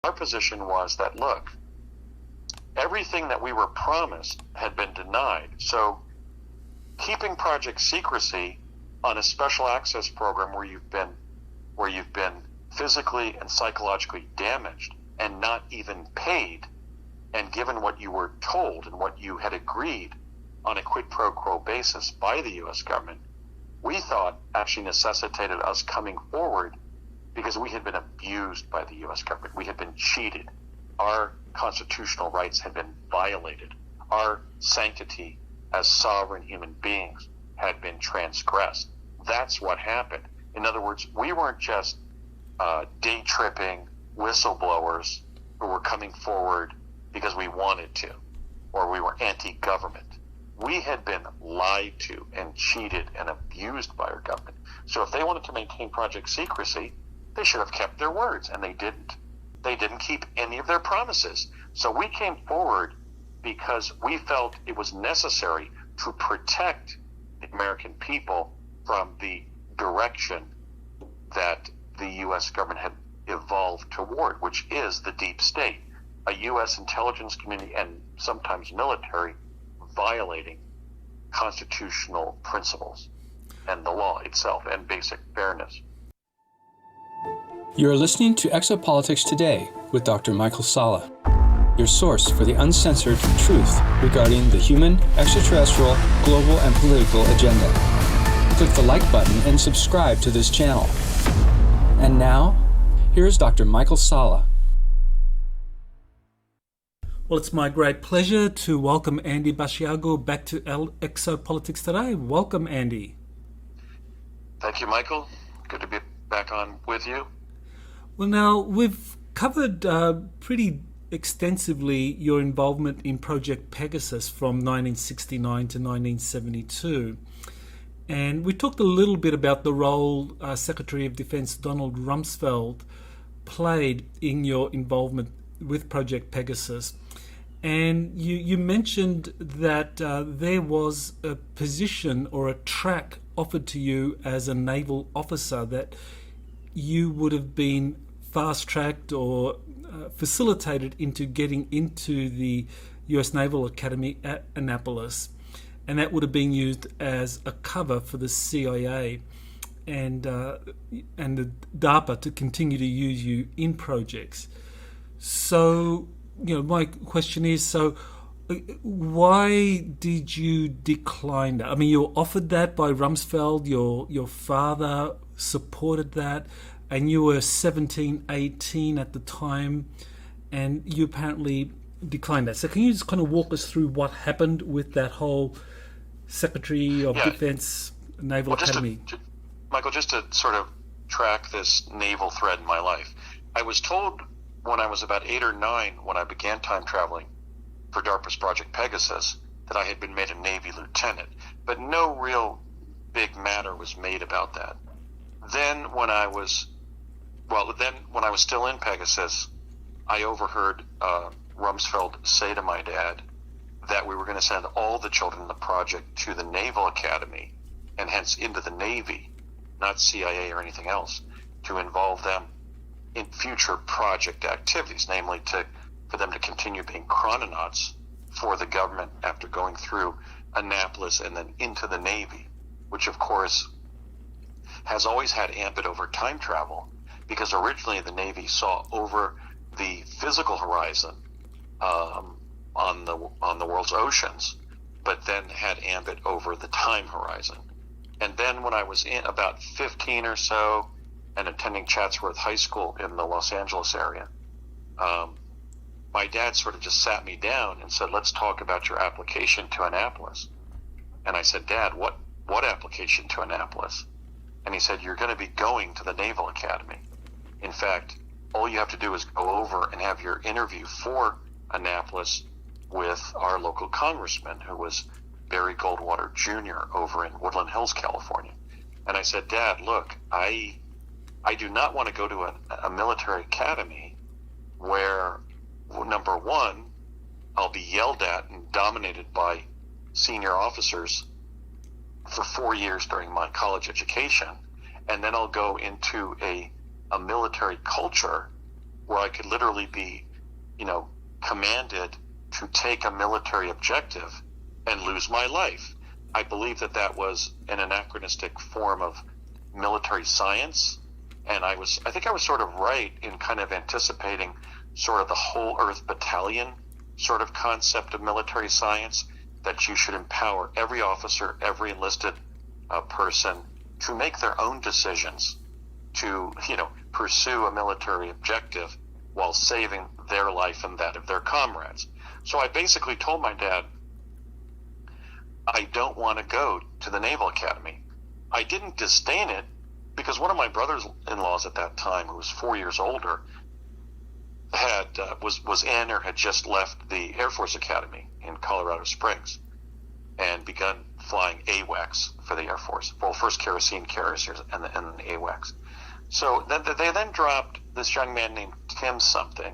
Our position was that, look, everything that we were promised had been denied. So keeping project secrecy on a special access program where you've been physically and psychologically damaged and not even paid, and given what you were told and what you had agreed on a quid pro quo basis by the U.S. government, we thought actually necessitated us coming forward because we had been abused by the U.S. government. We had been cheated. Our constitutional rights had been violated. Our sanctity as sovereign human beings had been transgressed. That's what happened. In other words, we weren't just day-tripping whistleblowers who were coming forward because we wanted to, or we were anti-government. We had been lied to and cheated and abused by our government. So if they wanted to maintain project secrecy, they should have kept their words, and they didn't. They didn't keep any of their promises. So we came forward because we felt it was necessary to protect the American people from the direction that the U.S. government had evolved toward, which is the deep state, a U.S. intelligence community and sometimes military violating constitutional principles and the law itself and basic fairness. You're listening to Exopolitics Today with Dr. Michael Salla, your source for the uncensored truth regarding the human, extraterrestrial, global, and political agenda. Click the like button and subscribe to this channel. And now, here's Dr. Michael Salla. Well, it's my great pleasure to welcome Andy Bashiago back to Exopolitics Today. Welcome, Andy. Thank you, Michael. Good to be back on with you. Well, now, we've covered pretty extensively your involvement in Project Pegasus from 1969 to 1972. And we talked a little bit about the role Secretary of Defense Donald Rumsfeld played in your involvement with Project Pegasus. And you mentioned that there was a position or a track offered to you as a naval officer that you would have been fast-tracked or facilitated into getting into the US Naval Academy at Annapolis. And that would have been used as a cover for the CIA and the DARPA to continue to use you in projects. So, my question is, why did you decline that? I mean, you were offered that by Rumsfeld, your father supported that, and you were 17, 18 at the time, and you apparently declined that. So can you just kind of walk us through what happened with that whole Secretary of Defense Naval Academy? Michael, just to sort of track this naval thread in my life, I was told when I was about 8 or 9, when I began time traveling for DARPA's Project Pegasus, that I had been made a Navy lieutenant, but no real big matter was made about that. Then when I was still in Pegasus, I overheard Rumsfeld say to my dad that we were going to send all the children in the project to the Naval Academy and hence into the Navy, not CIA or anything else, to involve them in future project activities, namely for them to continue being chrononauts for the government after going through Annapolis and then into the Navy, which of course has always had ambit over time travel, because originally the Navy saw over the physical horizon on the world's oceans, but then had ambit over the time horizon. And then when I was in about 15 or so and attending Chatsworth High School in the Los Angeles area, my dad sort of just sat me down and said, let's talk about your application to Annapolis. And I said, Dad, what application to Annapolis? And he said, you're going to be going to the Naval Academy. In fact, all you have to do is go over and have your interview for Annapolis with our local congressman, who was Barry Goldwater Jr. over in Woodland Hills, California. And I said, Dad, look, I do not want to go to a military academy where, number one, I'll be yelled at and dominated by senior officers for 4 years during my college education, and then I'll go into a military culture where I could literally be, commanded to take a military objective and lose my life. I believe that was an anachronistic form of military science, and I think I was sort of right in kind of anticipating sort of the whole Earth battalion sort of concept of military science, that you should empower every officer, every enlisted person to make their own decisions to, pursue a military objective while saving their life and that of their comrades. So I basically told my dad, I don't want to go to the Naval Academy. I didn't disdain it, because one of my brothers-in-laws at that time, who was 4 years older, was in or had just left the Air Force Academy in Colorado Springs and begun flying AWACS for the Air Force. Well, first kerosene carriers and then AWACS. So they then dropped this young man named Tim something,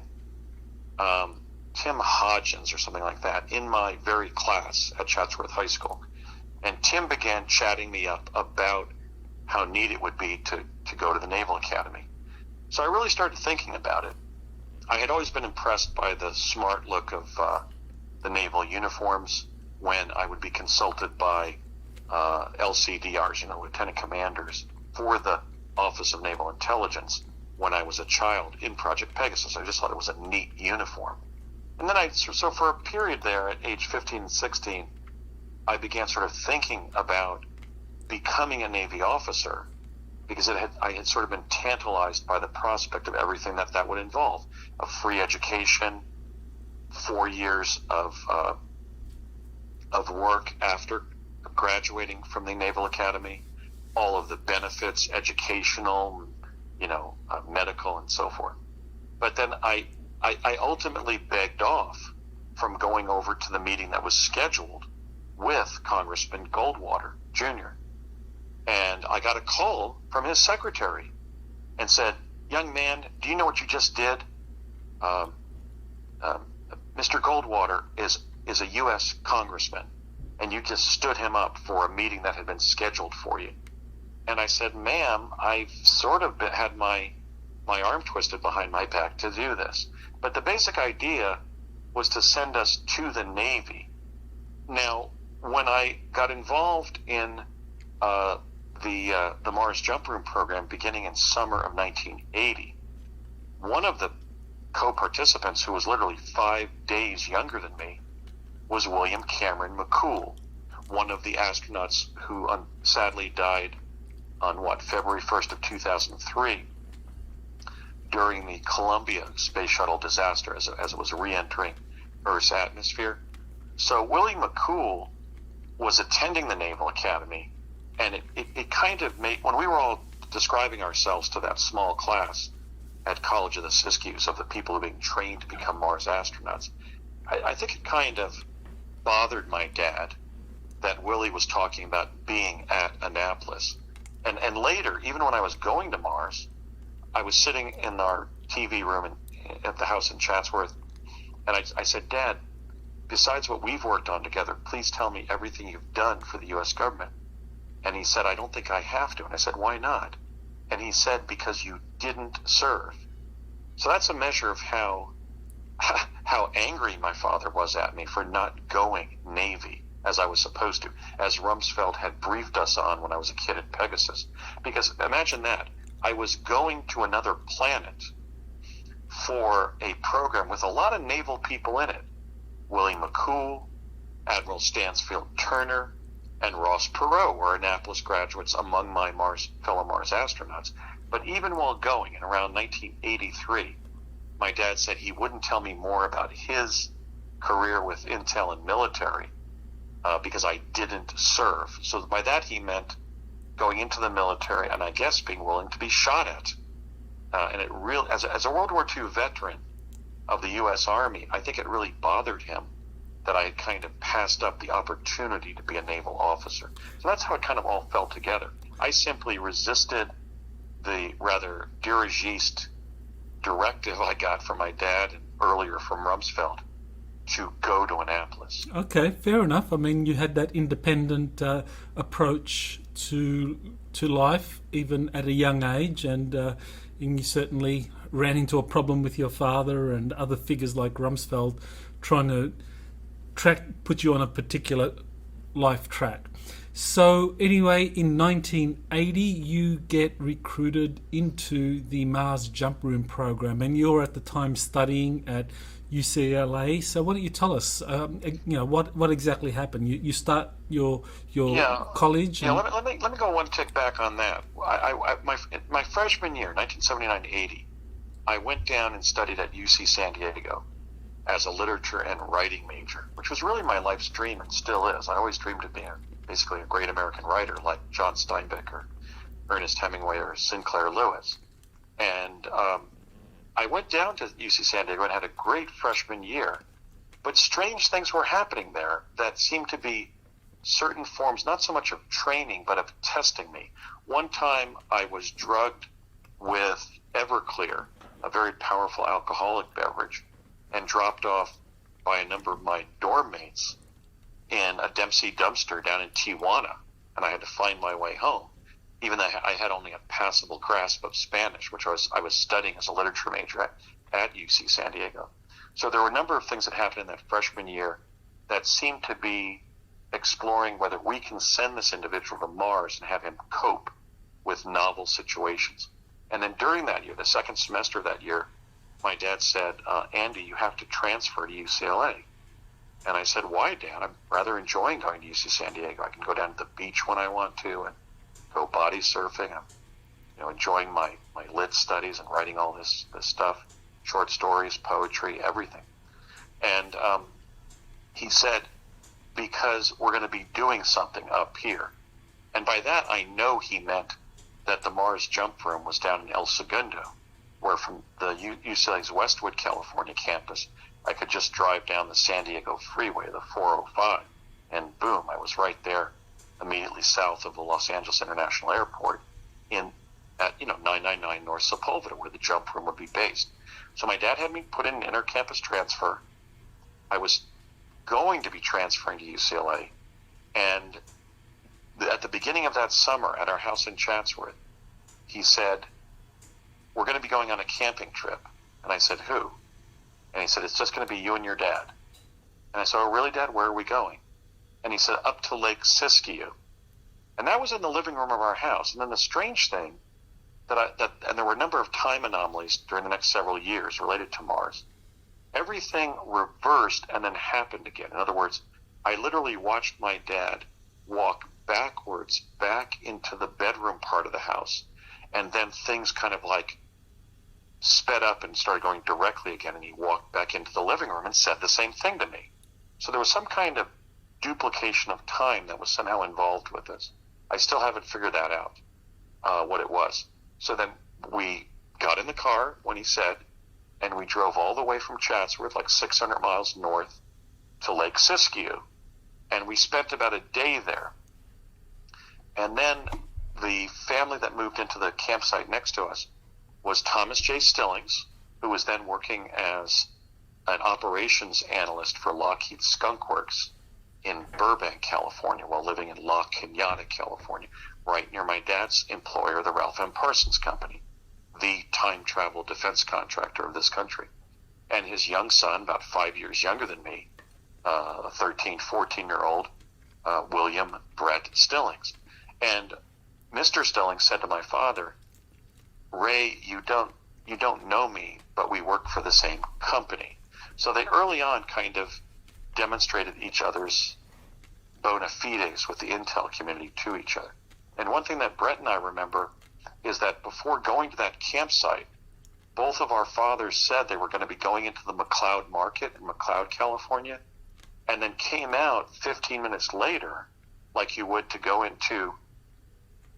Tim Hodgins or something like that, in my very class at Chatsworth High School. And Tim began chatting me up about how neat it would be to go to the Naval Academy. So I really started thinking about it. I had always been impressed by the smart look of the naval uniforms when I would be consulted by LCDRs, lieutenant commanders, for the Office of Naval Intelligence when I was a child in Project Pegasus. I just thought it was a neat uniform. And then so for a period there at age 15 and 16, I began sort of thinking about becoming a Navy officer, because I had sort of been tantalized by the prospect of everything that would involve: a free education, 4 years of work after graduating from the Naval Academy, all of the benefits, educational, medical, and so forth. But then I ultimately begged off from going over to the meeting that was scheduled with Congressman Goldwater Jr. And I got a call from his secretary and said, "Young man, do you know what you just did? Mr. Goldwater is a U.S. congressman, and you just stood him up for a meeting that had been scheduled for you." And I said, "Ma'am, I've sort of had my arm twisted behind my back to do this. But the basic idea was to send us to the Navy." Now, when I got involved in the Mars Jump Room program beginning in summer of 1980, one of the co-participants, who was literally 5 days younger than me, was William Cameron McCool, one of the astronauts who sadly died on February 1st of 2003 during the Columbia Space Shuttle disaster as it was re-entering Earth's atmosphere. So Willie McCool was attending the Naval Academy, and it kind of made, when we were all describing ourselves to that small class at College of the Siskiyous of the people who were being trained to become Mars astronauts, I think it kind of bothered my dad that Willie was talking about being at Annapolis. And later, even when I was going to Mars, I was sitting in our TV room at the house in Chatsworth, and I said, "Dad, besides what we've worked on together, please tell me everything you've done for the U.S. government." And he said, "I don't think I have to." And I said, "Why not?" And he said, "Because you didn't serve." So that's a measure of how angry my father was at me for not going Navy as I was supposed to, as Rumsfeld had briefed us on when I was a kid at Pegasus. Because imagine that. I was going to another planet for a program with a lot of naval people in it. Willie McCool, Admiral Stansfield Turner, and Ross Perot were Annapolis graduates among my fellow Mars astronauts. But even while going, in around 1983, my dad said he wouldn't tell me more about his career with intel and military because I didn't serve. So by that he meant going into the military and I guess being willing to be shot at. And it really, as a World War II veteran of the U.S. Army, I think it really bothered him that I had kind of passed up the opportunity to be a naval officer. So that's how it kind of all fell together. I simply resisted the rather dirigiste directive I got from my dad and earlier from Rumsfeld to go to Annapolis. Okay, fair enough. I mean, you had that independent approach to life, even at a young age, and you certainly ran into a problem with your father and other figures like Rumsfeld trying to put you on a particular life track. So anyway, in 1980, you get recruited into the Mars Jump Room program, and you're at the time studying at UCLA. So why don't you tell us, what exactly happened? You start your college. Yeah, let me go one tick back on that. My freshman year, 1979-80, I went down and studied at UC San Diego as a literature and writing major, which was really my life's dream and still is. I always dreamed of being basically a great American writer like John Steinbeck or Ernest Hemingway or Sinclair Lewis. And I went down to UC San Diego and had a great freshman year, but strange things were happening there that seemed to be certain forms, not so much of training, but of testing me. One time I was drugged with Everclear, a very powerful alcoholic beverage, and dropped off by a number of my dorm mates in a Dempsey dumpster down in Tijuana, and I had to find my way home, even though I had only a passable grasp of Spanish, which I was studying as a literature major at UC San Diego. So there were a number of things that happened in that freshman year that seemed to be exploring whether we can send this individual to Mars and have him cope with novel situations. And then during that year, the second semester of that year, my dad said, Andy, you have to transfer to UCLA. And I said, why, Dad? I'm rather enjoying going to UC San Diego. I can go down to the beach when I want to and go body surfing. I'm enjoying my lit studies and writing all this stuff, short stories, poetry, everything. And he said, because we're going to be doing something up here. And by that, I know he meant that the Mars Jump Room was down in El Segundo, where from the UCLA's Westwood, California campus, I could just drive down the San Diego freeway, the 405, and boom, I was right there, immediately south of the Los Angeles International Airport, at 999 North Sepulveda, where the jump room would be based. So my dad had me put in an inter-campus transfer. I was going to be transferring to UCLA, and at the beginning of that summer at our house in Chatsworth, he said, we're going to be going on a camping trip. And I said, who? And he said, it's just going to be you and your dad. And I said, oh, really, Dad? Where are we going? And he said, up to Lake Siskiyou. And that was in the living room of our house. And then the strange thing, and there were a number of time anomalies during the next several years related to Mars. Everything reversed and then happened again. In other words, I literally watched my dad walk backwards back into the bedroom part of the house. And then things kind of like sped up and started going directly again, and he walked back into the living room and said the same thing to me. So there was some kind of duplication of time that was somehow involved with this. I still haven't figured that out, what it was. So then we got in the car when he said, and we drove all the way from Chatsworth, like 600 miles north, to Lake Siskiyou. And we spent about a day there. And then the family that moved into the campsite next to us was Thomas J. Stillings, who was then working as an operations analyst for Lockheed Skunk Works in Burbank, California, while living in La Cañada, California, right near my dad's employer, the Ralph M. Parsons Company, the time travel defense contractor of this country. And his young son, about 5 years younger than me, a 13, 14-year-old, William Brett Stillings. And Mr. Stillings said to my father, Ray, you don't know me, but we work for the same company. So they early on kind of demonstrated each other's bona fides with the intel community to each other. And one thing that Brett and I remember is that before going to that campsite, both of our fathers said they were going to be going into the McLeod Market in McLeod, California, and then came out 15 minutes later, like you would to go into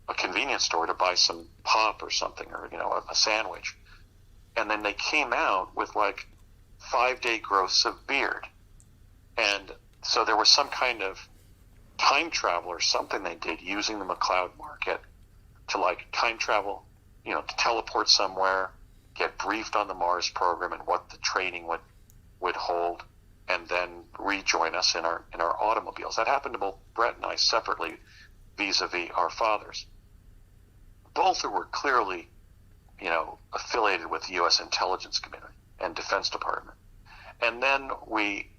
a convenience store to buy some pop or something, or a sandwich, and then they came out with like 5-day growths of beard. And so there was some kind of time travel or something they did using the McLeod Market to like time travel, to teleport somewhere, get briefed on the Mars program and what the training would hold, and then rejoin us in our automobiles. That happened to both Brett and I separately vis-a-vis our fathers. Both were clearly affiliated with the U.S. intelligence community and Defense Department. And then we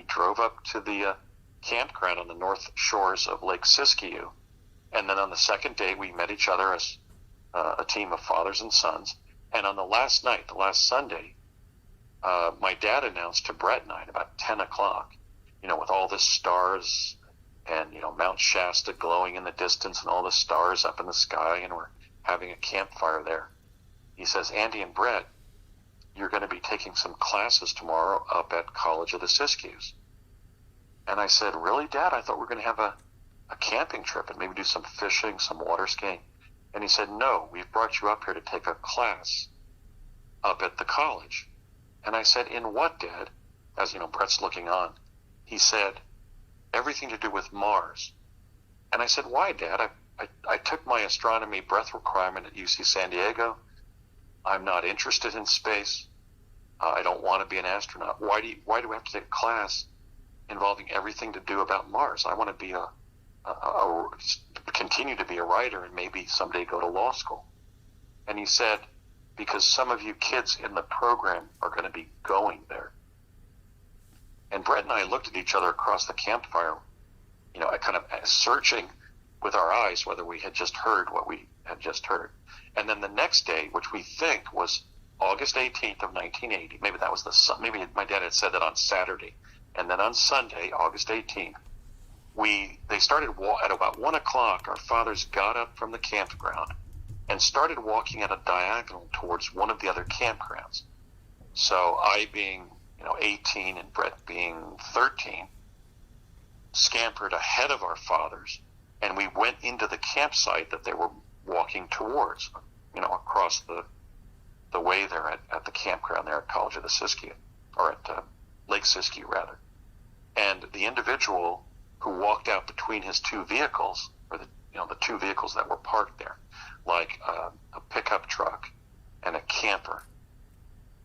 drove up to the campground on the north shores of Lake Siskiyou. And then on the second day, we met each other as a team of fathers and sons. And on the last night, the last Sunday, my dad announced to Brett and I at about 10 o'clock, with all the stars and, Mount Shasta glowing in the distance and all the stars up in the sky, and we're having a campfire there. He says, Andy and Brett, you're going to be taking some classes tomorrow up at College of the Siskiyous. And I said, really, Dad? I thought we were going to have a camping trip and maybe do some fishing, some water skiing. And he said, no, we've brought you up here to take a class up at the college. And I said, in what, Dad? As, Brett's looking on. He said, everything to do with Mars. And I said, why, Dad? I took my astronomy breadth requirement at UC San Diego. I'm not interested in space. I don't want to be an astronaut. Why do we have to take a class involving everything to do about Mars? I want to be continue to be a writer and maybe someday go to law school. And he said, because some of you kids in the program are going to be going there. And Brett and I looked at each other across the campfire, kind of searching with our eyes whether we had just heard what we had just heard. And then the next day, which we think was August 18th of 1980, maybe my dad had said that on Saturday. And then on Sunday, August 18th, they started at about 1 o'clock. Our fathers got up from the campground and started walking at a diagonal towards one of the other campgrounds. So I, being 18 and Brett being 13, scampered ahead of our fathers, and we went into the campsite that they were walking towards, across the way there at the campground there at College of the Siskiyou, or at Lake Siskiyou rather. And the individual who walked out between his two vehicles, or the two vehicles that were parked there, like a pickup truck and a camper,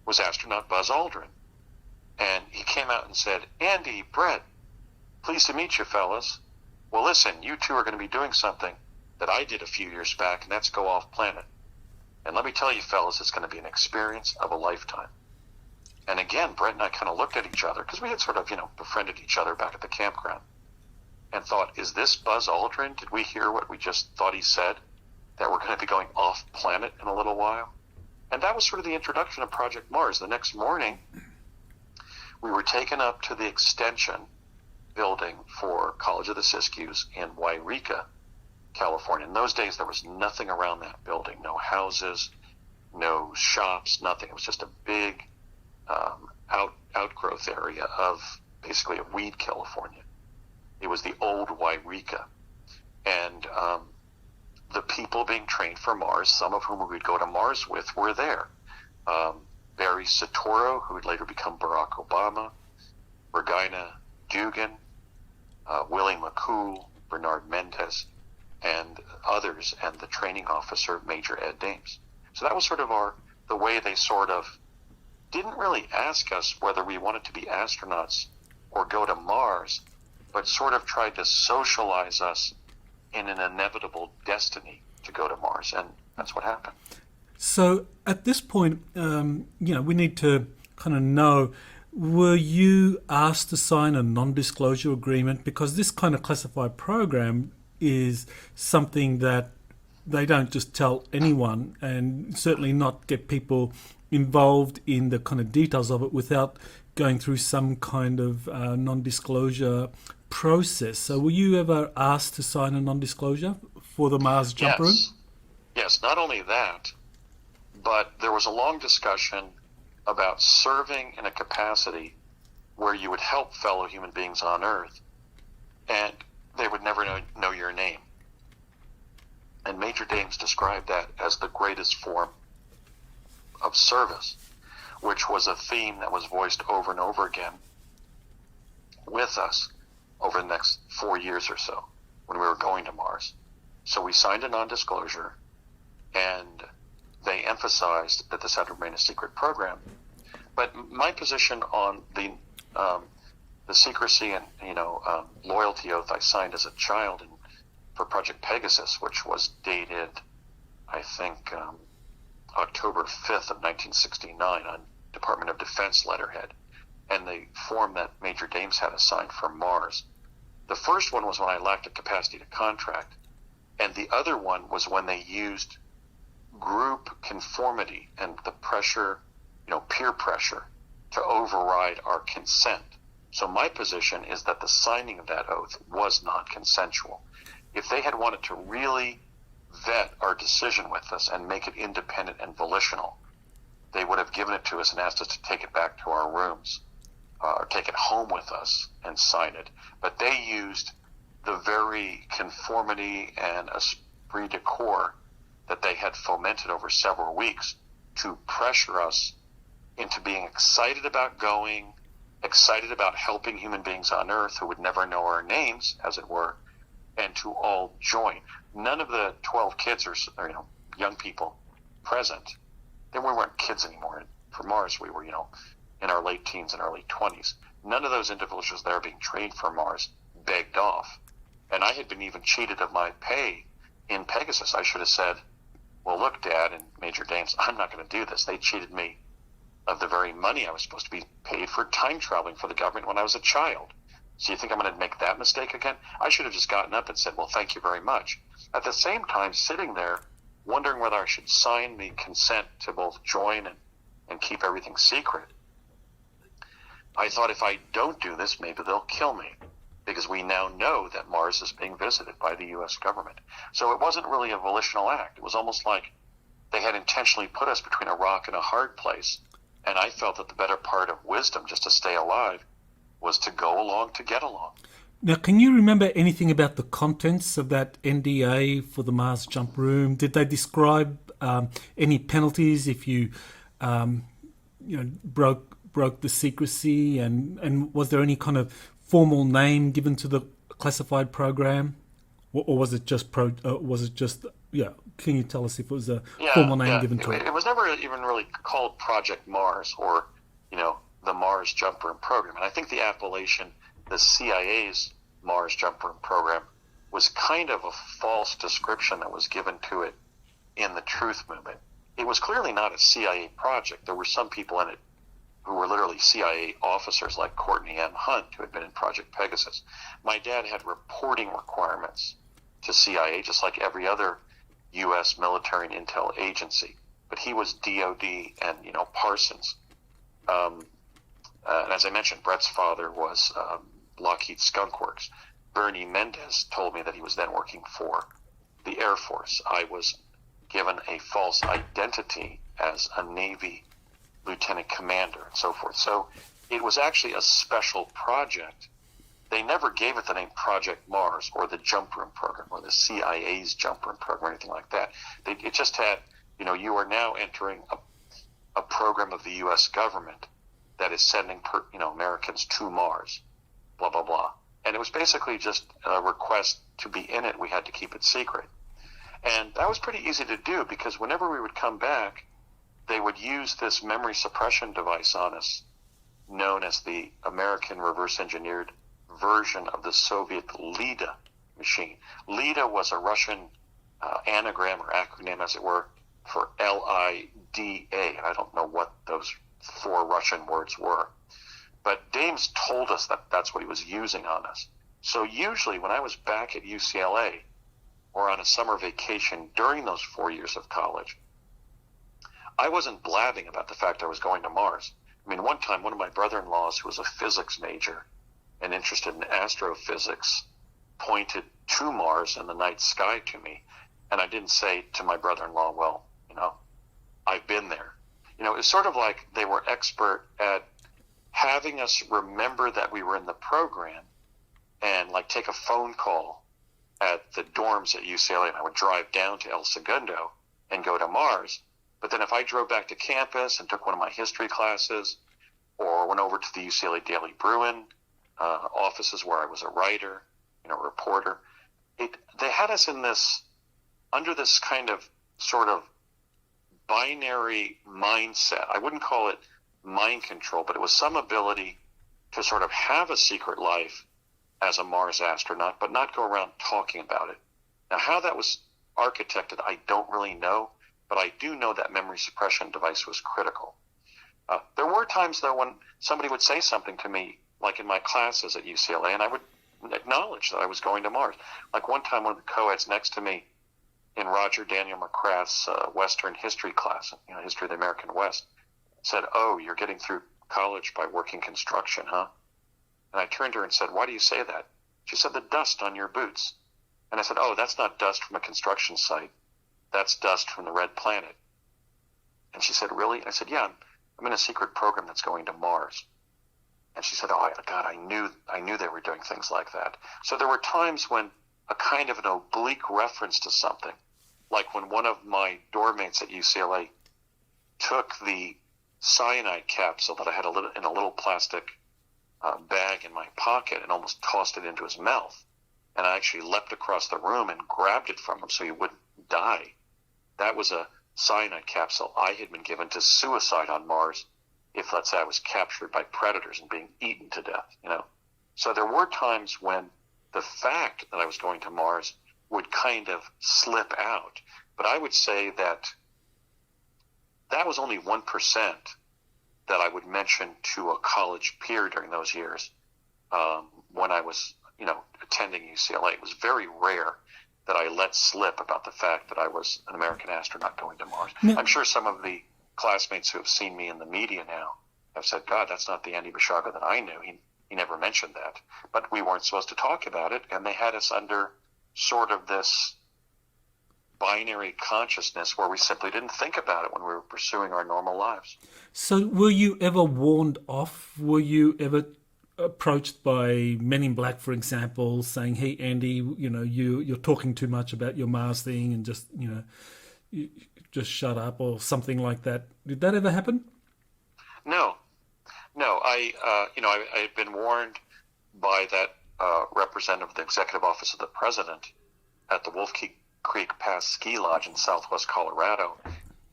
was astronaut Buzz Aldrin. And he came out and said, Andy, Brett, pleased to meet you, fellas. Well, listen, you two are going to be doing something that I did a few years back, and that's go off planet. And let me tell you, fellas, it's going to be an experience of a lifetime. And again, Brett and I kind of looked at each other, because we had sort of, befriended each other back at the campground, and thought, is this Buzz Aldrin? Did we hear what we just thought he said? That we're going to be going off planet in a little while? And that was sort of the introduction of Project Mars. The next morning, we were taken up to the extension building for College of the Siskiyous in Wairika, California. In those days, there was nothing around that building. No houses, no shops, nothing. It was just a big outgrowth area of basically a weed California. It was the old Wairika. And the people being trained for Mars, some of whom we would go to Mars with, were there. Barry Soetoro, who would later become Barack Obama, Regina Dugan, Willie McCool, Bernard Mendez, and others, and the training officer, Major Ed Dames. So that was sort of the way they sort of didn't really ask us whether we wanted to be astronauts or go to Mars, but sort of tried to socialize us in an inevitable destiny to go to Mars, and that's what happened. So at this point, we need to kind of know, were you asked to sign a non-disclosure agreement? Because this kind of classified program is something that they don't just tell anyone, and certainly not get people involved in the kind of details of it without going through some kind of non-disclosure process. So were you ever asked to sign a non-disclosure for the Mars jump room? Yes, not only that, but there was a long discussion about serving in a capacity where you would help fellow human beings on Earth, and they would never know your name. And Major Dames described that as the greatest form of service, which was a theme that was voiced over and over again with us over the next 4 years or so when we were going to Mars. So we signed a non-disclosure, and they emphasized that this had to remain a secret program. But my position on the secrecy and loyalty oath I signed as a child for Project Pegasus, which was dated, I think, October 5th of 1969 on Department of Defense letterhead, and the form that Major Dames had assigned for Mars. The first one was when I lacked a capacity to contract, and the other one was when they used group conformity and the pressure, peer pressure, to override our consent. So my position is that the signing of that oath was not consensual. If they had wanted to really vet our decision with us and make it independent and volitional, they would have given it to us and asked us to take it back to our rooms, or take it home with us and sign it. But they used the very conformity and esprit de corps that they had fomented over several weeks to pressure us into being excited about going, excited about helping human beings on Earth who would never know our names, as it were, and to all join. None of the 12 kids or young people present, then we weren't kids anymore. For Mars, we were, in our late teens and early 20s. None of those individuals there being trained for Mars begged off. And I had been even cheated of my pay in Pegasus. I should have said, well, look, Dad and Major Dames, I'm not going to do this. They cheated me of the very money I was supposed to be paid for time traveling for the government when I was a child. So you think I'm going to make that mistake again? I should have just gotten up and said, well, thank you very much. At the same time, sitting there, wondering whether I should sign the consent to both join and keep everything secret. I thought, if I don't do this, maybe they'll kill me, because we now know that Mars is being visited by the U.S. government. So it wasn't really a volitional act. It was almost like they had intentionally put us between a rock and a hard place. And I felt that the better part of wisdom, just to stay alive, was to go along to get along. Now, can you remember anything about the contents of that NDA for the Mars jump room? Did they describe any penalties if you, broke the secrecy? And was there any kind of formal name given to the classified program, or was it just Can you tell us if it was a formal name given to it? It was never even really called Project Mars or, the Mars Jump Room program. And I think the appellation, the CIA's Mars Jump Room program, was kind of a false description that was given to it in the Truth Movement. It was clearly not a CIA project. There were some people in it who were literally CIA officers, like Courtney M. Hunt, who had been in Project Pegasus. My dad had reporting requirements to CIA, just like every other U.S. military and intel agency. But he was DOD and, Parsons. And as I mentioned, Brett's father was Lockheed Skunk Works. Bernie Mendez told me that he was then working for the Air Force. I was given a false identity as a Navy lieutenant commander and so forth. So it was actually a special project. They never gave it the name Project Mars or the Jump Room Program or the CIA's Jump Room Program or anything like that. It just had, you are now entering a program of the U.S. government that is sending Americans to Mars, blah, blah, blah. And it was basically just a request to be in it. We had to keep it secret. And that was pretty easy to do, because whenever we would come back, they would use this memory suppression device on us, known as the American reverse engineered version of the Soviet LIDA machine. LIDA was a Russian anagram or acronym, as it were, for LIDA. I don't know what those 4 Russian words were. But Dames told us that that's what he was using on us. So usually when I was back at UCLA or on a summer vacation during those 4 years of college, I wasn't blabbing about the fact I was going to Mars. I mean, one time, one of my brother-in-laws, who was a physics major and interested in astrophysics, pointed to Mars in the night sky to me. And I didn't say to my brother-in-law, well, I've been there. It's sort of like they were expert at having us remember that we were in the program and like take a phone call at the dorms at UCLA, and I would drive down to El Segundo and go to Mars. But then if I drove back to campus and took one of my history classes or went over to the UCLA Daily Bruin offices where I was a writer, reporter, they had us in this, under this kind of sort of binary mindset. I wouldn't call it mind control, but it was some ability to sort of have a secret life as a Mars astronaut, but not go around talking about it. Now, how that was architected, I don't really know, but I do know that memory suppression device was critical. There were times, though, when somebody would say something to me, like in my classes at UCLA, and I would acknowledge that I was going to Mars. Like one time, one of the co-eds next to me in Roger Daniel McCrath's Western history class, history of the American West, said, "Oh, you're getting through college by working construction, huh?" And I turned to her and said, "Why do you say that?" She said, "The dust on your boots." And I said, "Oh, that's not dust from a construction site. That's dust from the red planet." And she said, "Really?" And I said, "Yeah, I'm in a secret program that's going to Mars." And she said, "Oh, God, I knew they were doing things like that." So there were times when a kind of an oblique reference to something, like when one of my dorm mates at UCLA took the cyanide capsule that I had in a little plastic bag in my pocket and almost tossed it into his mouth. And I actually leapt across the room and grabbed it from him so he wouldn't die. That was a cyanide capsule I had been given to suicide on Mars if, let's say, I was captured by predators and being eaten to death, So there were times when the fact that I was going to Mars would kind of slip out. But I would say that was only 1% that I would mention to a college peer during those years when I was, attending UCLA. It was very rare that I let slip about the fact that I was an American astronaut going to Mars. No. I'm sure some of the classmates who have seen me in the media now have said, "God, that's not the Andy Bashaga that I knew. He never mentioned that." But we weren't supposed to talk about it, and they had us under sort of this binary consciousness where we simply didn't think about it when we were pursuing our normal lives. So were you ever warned off? Were you ever approached by Men in Black, for example, saying, "Hey, Andy, you're talking too much about your Mars thing and just, just shut up," or something like that? Did that ever happen? No. I had been warned by that representative of the Executive Office of the President at the Wolf Creek Pass Ski Lodge in southwest Colorado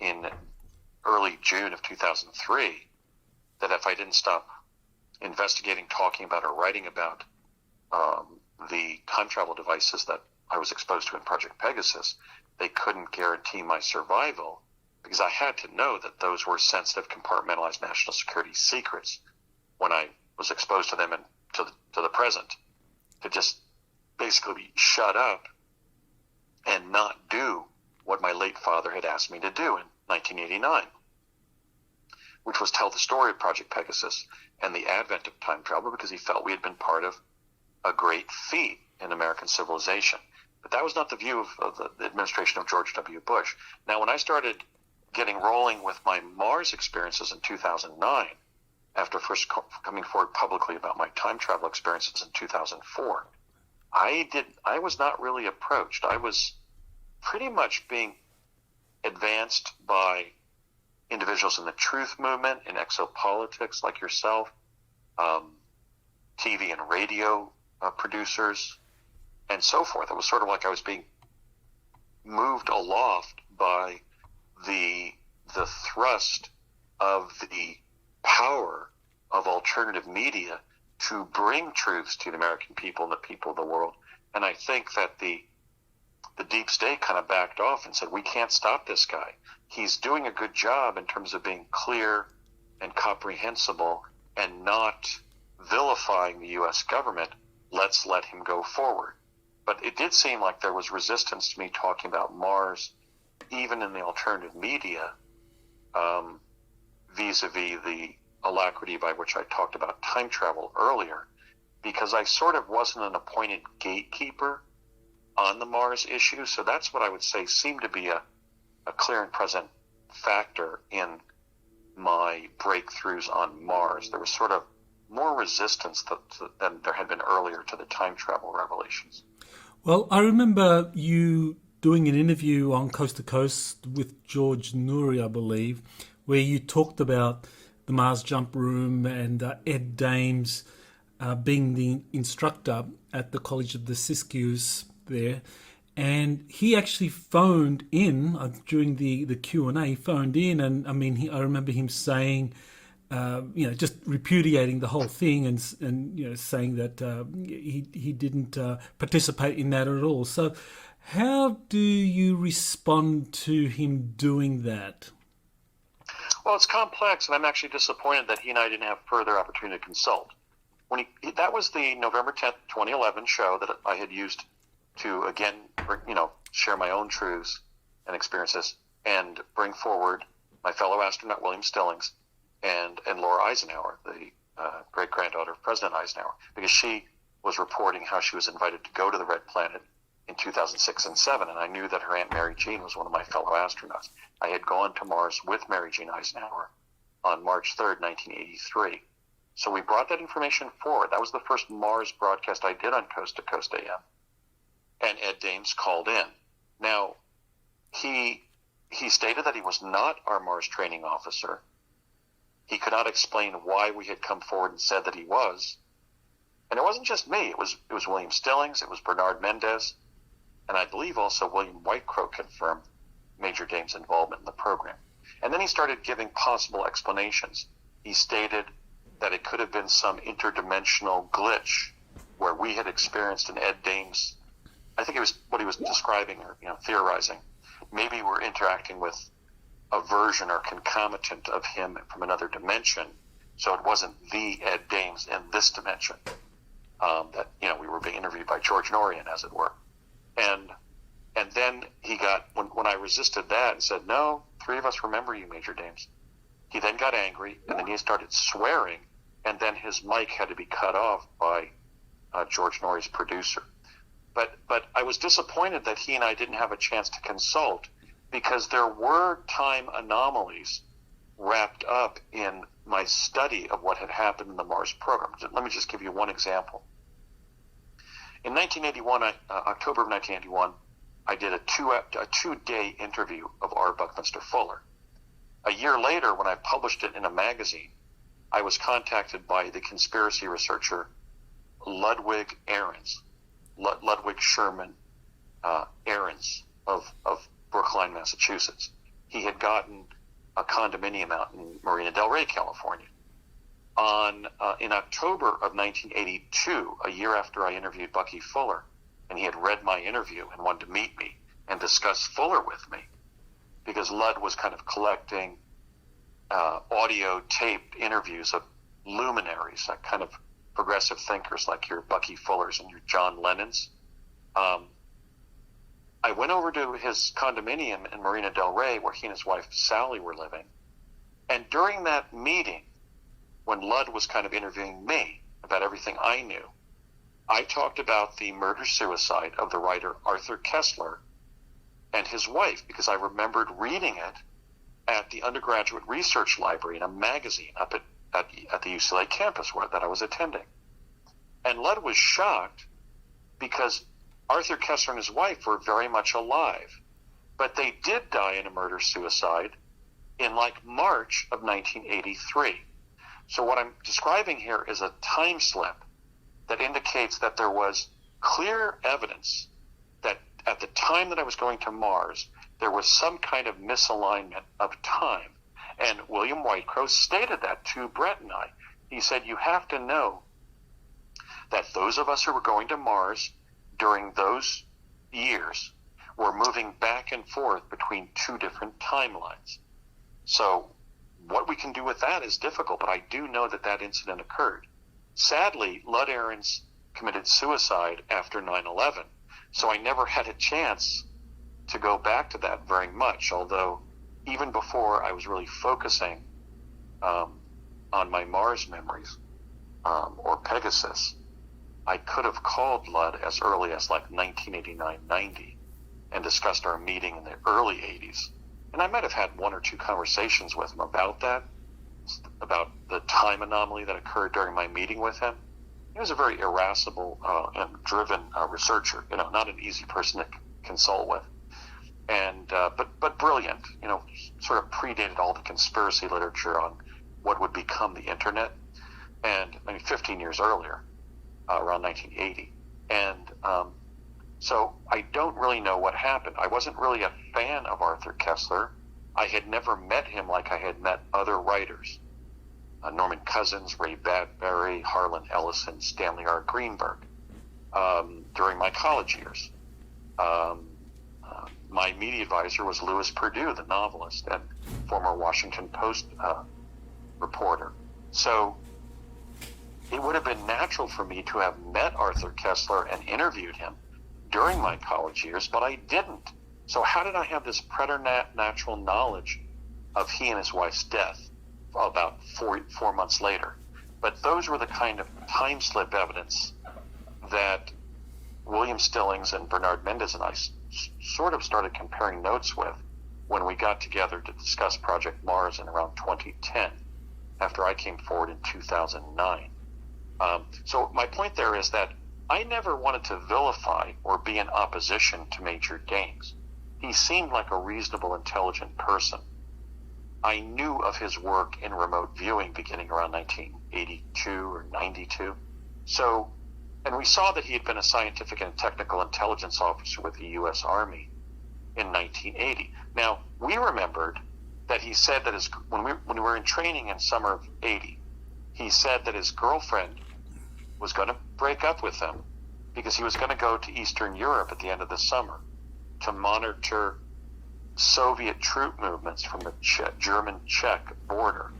in early June of 2003 that if I didn't stop investigating, talking about, or writing about the time travel devices that I was exposed to in Project Pegasus, they couldn't guarantee my survival because I had to know that those were sensitive, compartmentalized national security secrets when I was exposed to them and to the present, to just basically be shut up and not do what my late father had asked me to do in 1989, which was tell the story of Project Pegasus and the advent of time travel, because he felt we had been part of a great feat in American civilization. But that was not the view of the administration of George W. Bush. Now, when I started getting rolling with my Mars experiences in 2009, after first coming forward publicly about my time travel experiences in 2004, I was not really approached. I was pretty much being advanced by individuals in the truth movement, in exopolitics like yourself, TV and radio producers, and so forth. It was sort of like I was being moved aloft by the thrust of the power of alternative media to bring truths to the American people and the people of the world. And I think that the deep state kind of backed off and said, "We can't stop this guy. He's doing a good job in terms of being clear and comprehensible and not vilifying the U.S. government. Let's let him go forward." But it did seem like there was resistance to me talking about Mars, even in the alternative media, vis-a-vis the alacrity by which I talked about time travel earlier, because I sort of wasn't an appointed gatekeeper on the Mars issue. So that's what I would say seemed to be a clear and present factor in my breakthroughs on Mars. There was sort of more resistance than there had been earlier to the time travel revelations. Well, I remember you doing an interview on Coast to Coast with George Noory, I believe, where you talked about the Mars Jump Room and Ed Dames being the instructor at the College of the Siskiyous there. And he actually phoned in during the Q&A, phoned in, and I mean, I remember him saying, just repudiating the whole thing and saying that he didn't participate in that at all. So How do you respond to him doing that? Well, it's complex, and I'm actually disappointed that he and I didn't have further opportunity to consult. That was the November 10th, 2011 show that I had used to, again, share my own truths and experiences and bring forward my fellow astronaut William Stillings and Laura Eisenhower, the great-granddaughter of President Eisenhower, because she was reporting how she was invited to go to the Red Planet in 2006 and 2007, and I knew that her Aunt Mary Jean was one of my fellow astronauts. I had gone to Mars with Mary Jean Eisenhower on March 3rd, 1983. So we brought that information forward. That was the first Mars broadcast I did on Coast to Coast AM. And Ed Dames called in. Now, he stated that he was not our Mars training officer. He could not explain why we had come forward and said that he was. And it wasn't just me. It was William Stillings. It was Bernard Mendez. And I believe also William Whitecrow confirmed Major Dames' involvement in the program. And then he started giving possible explanations. He stated that it could have been some interdimensional glitch where we had experienced an Ed Dames, I think it was what he was describing or theorizing. Maybe we're interacting with a version or concomitant of him from another dimension, so it wasn't the Ed Dames in this dimension. That we were being interviewed by George Norian, as it were. And then he got, when I resisted that and said, no, three of us remember you, Major Dames, he then got angry, and then he started swearing, and then his mic had to be cut off by George Norrie's producer. But I was disappointed that he and I didn't have a chance to consult, because there were time anomalies wrapped up in my study of what had happened in the Mars program. Let me just give you one example. In 1981, October of 1981, I did a two-day interview of R. Buckminster Fuller. A year later, when I published it in a magazine, I was contacted by the conspiracy researcher Ludwig Ahrens, Ludwig Sherman Ahrens of Brookline, Massachusetts. He had gotten a condominium out in Marina del Rey, California. In October of 1982, a year after I interviewed Bucky Fuller, and he had read my interview and wanted to meet me and discuss Fuller with me, because Lud was kind of collecting audio taped interviews of luminaries, like kind of progressive thinkers like your Bucky Fullers and your John Lennons. I went over to his condominium in Marina del Rey, where he and his wife Sally were living, and during that meeting, when Lud was kind of interviewing me about everything I knew, I talked about the murder-suicide of the writer Arthur Kessler and his wife, because I remembered reading it at the undergraduate research library in a magazine up at the UCLA campus that I was attending. And Lud was shocked because Arthur Kessler and his wife were very much alive, but they did die in a murder-suicide in March of 1983. So what I'm describing here is a time slip that indicates that there was clear evidence that at the time that I was going to Mars, there was some kind of misalignment of time. And William Whitecrow stated that to Brett and I. He said, you have to know that those of us who were going to Mars during those years were moving back and forth between two different timelines. So what we can do with that is difficult, but I do know that incident occurred. Sadly, Lud Ahrens committed suicide after 9/11, so I never had a chance to go back to that very much, although even before I was really focusing on my Mars memories or Pegasus, I could have called Lud as early as 1989-90 and discussed our meeting in the early 80s. And I might have had one or two conversations with him about that, about the time anomaly that occurred during my meeting with him. He was a very irascible and driven researcher, not an easy person to consult with. And but brilliant, sort of predated all the conspiracy literature on what would become the internet, and 15 years earlier, around 1980. And so I don't really know what happened. I wasn't really a fan of Arthur Kessler. I had never met him like I had met other writers. Norman Cousins, Ray Bradbury, Harlan Ellison, Stanley R. Greenberg, during my college years. my media advisor was Louis Perdue, the novelist and former Washington Post reporter. So it would have been natural for me to have met Arthur Koestler and interviewed him during my college years, but I didn't. So how did I have this preternatural knowledge of he and his wife's death about four months later? But those were the kind of time slip evidence that William Stillings and Bernard Mendez and I sort of started comparing notes with when we got together to discuss Project Mars in around 2010, after I came forward in 2009. So my point there is that I never wanted to vilify or be in opposition to Major Dames. He seemed like a reasonable, intelligent person. I knew of his work in remote viewing beginning around 1982 or 92. So, and we saw that he had been a scientific and technical intelligence officer with the U.S. Army in 1980. Now, we remembered that he said that when we were in training in summer of 80, he said that his girlfriend was going to break up with him because he was going to go to Eastern Europe at the end of the summer to monitor Soviet troop movements from the German-Czech border.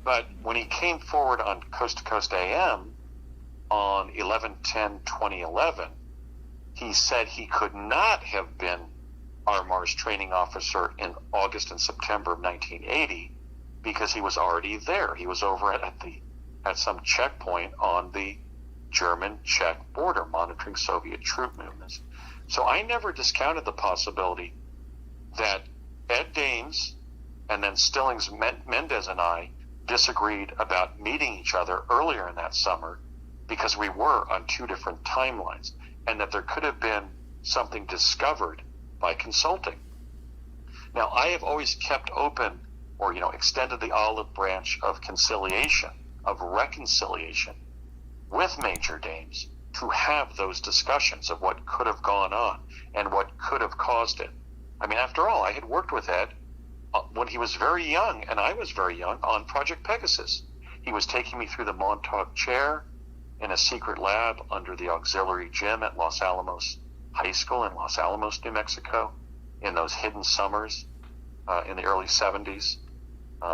But when he came forward on Coast to Coast AM on 11/10/2011, he said he could not have been our Mars training officer in August and September of 1980 because he was already there. He was over at some checkpoint on the German-Czech border monitoring Soviet troop movements. So I never discounted the possibility that Ed Dames and then Stillings, Mendez, and I disagreed about meeting each other earlier in that summer because we were on two different timelines, and that there could have been something discovered by consulting. Now, I have always kept open or, extended the olive branch of conciliation, of reconciliation with Major Dames to have those discussions of what could have gone on and what could have caused it. I mean, after all, I had worked with Ed when he was very young, and I was very young, on Project Pegasus. He was taking me through the Montauk chair in a secret lab under the auxiliary gym at Los Alamos High School in Los Alamos, New Mexico, in those hidden summers in the early 70s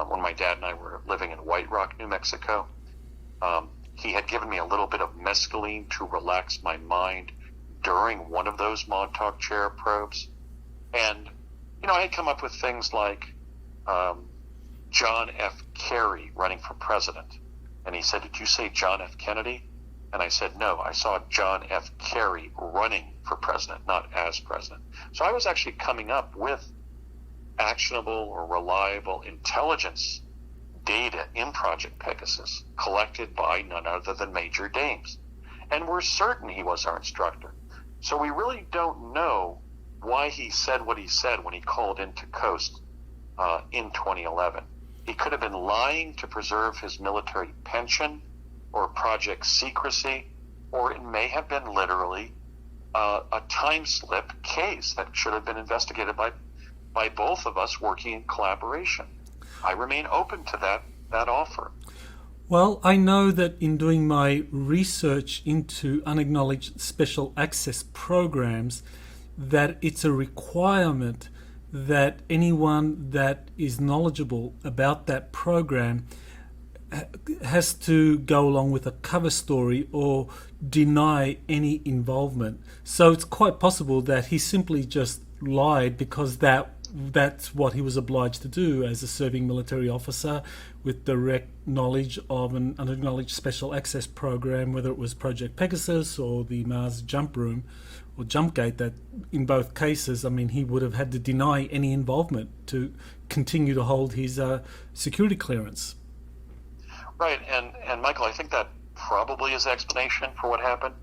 when my dad and I were living in White Rock, New Mexico. He had given me a little bit of mescaline to relax my mind during one of those Montauk chair probes. And, I had come up with things like John F. Kerry running for president. And he said, "Did you say John F. Kennedy?" And I said, "No, I saw John F. Kerry running for president, not as president." So I was actually coming up with actionable or reliable intelligence data in Project Pegasus collected by none other than Major Dames. And we're certain he was our instructor. So we really don't know why he said what he said when he called into Coast in 2011. He could have been lying to preserve his military pension or project secrecy, or it may have been literally a time slip case that should have been investigated by both of us working in collaboration. I remain open to that offer. Well, I know that in doing my research into unacknowledged special access programs, that it's a requirement that anyone that is knowledgeable about that program has to go along with a cover story or deny any involvement. So it's quite possible that he simply just lied because that's what he was obliged to do as a serving military officer with direct knowledge of an unacknowledged special access program, whether it was Project Pegasus or the Mars Jump Room or Jump Gate. That in both cases, I mean, he would have had to deny any involvement to continue to hold his security clearance. Right, and Michael, I think that probably is the explanation for what happened.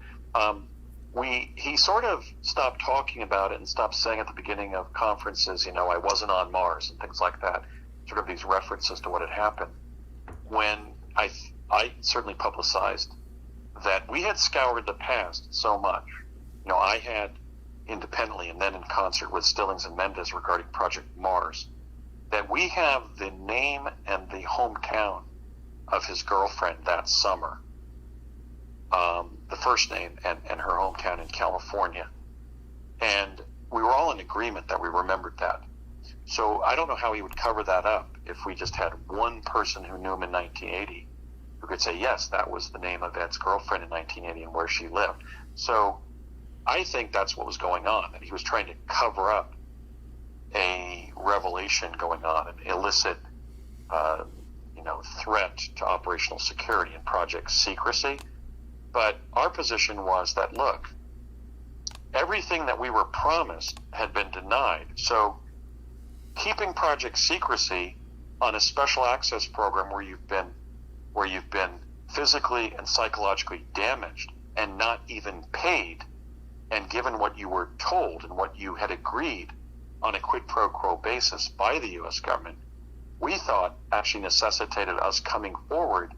He sort of stopped talking about it and stopped saying at the beginning of conferences, I wasn't on Mars and things like that, sort of these references to what had happened, when I certainly publicized that we had scoured the past so much. I had independently and then in concert with Stillings and Mendez regarding Project Mars, that we have the name and the hometown of his girlfriend that summer, the first name and her hometown in California. And we were all in agreement that we remembered that. So I don't know how he would cover that up if we just had one person who knew him in 1980 who could say, yes, that was the name of Ed's girlfriend in 1980 and where she lived. So I think that's what was going on, that he was trying to cover up a revelation going on, an illicit threat to operational security and project secrecy. But our position was that, look, everything that we were promised had been denied. So keeping project secrecy on a special access program where you've been physically and psychologically damaged and not even paid, and given what you were told and what you had agreed on a quid pro quo basis by the U.S. government, we thought actually necessitated us coming forward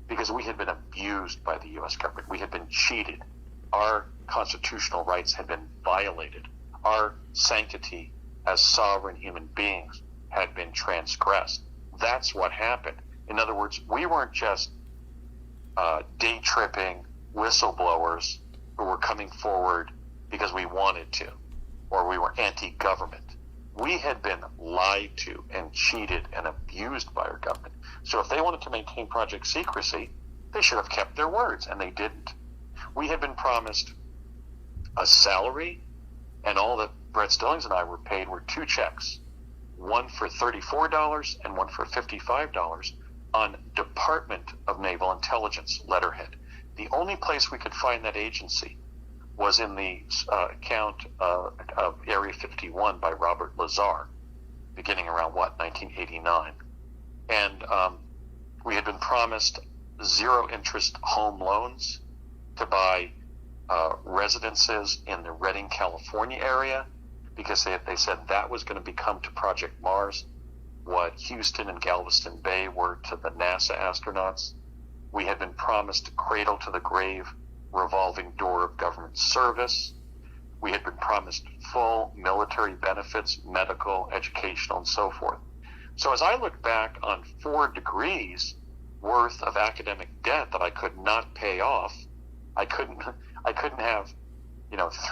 because we had been abused by the U.S. government. We had been cheated. Our constitutional rights had been violated. Our sanctity as sovereign human beings had been transgressed. That's what happened. In other words, we weren't just day-tripping whistleblowers who were coming forward because we wanted to, or we were anti-government. We had been lied to and cheated and abused by our government. So if they wanted to maintain project secrecy, they should have kept their words, and they didn't. We had been promised a salary, and all that Brett Stillings and I were paid were two checks, one for $34 and one for $55 on Department of Naval Intelligence letterhead. The only place we could find that agency was in the account of Area 51 by Robert Lazar, beginning around, 1989. And we had been promised zero-interest home loans to buy residences in the Redding, California area, because they said that was going to become to Project Mars what Houston and Galveston Bay were to the NASA astronauts. We had been promised cradle to the grave revolving door of government service. We had been promised full military benefits, medical, educational, and so forth. So as I look back on 4 degrees worth of academic debt that I could not pay off, I couldn't have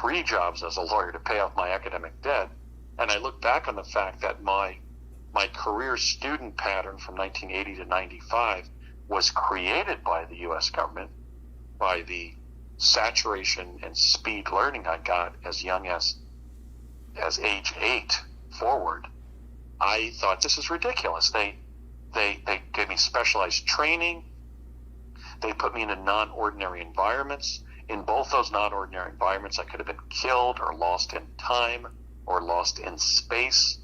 3 jobs as a lawyer to pay off my academic debt. And I look back on the fact that my career student pattern from 1980 to 95 was created by the U.S. government, by the saturation and speed learning I got as young as age 8 forward. I thought, this is ridiculous. They gave me specialized training. They put me into non-ordinary environments. In both those non-ordinary environments, I could have been killed or lost in time or lost in space.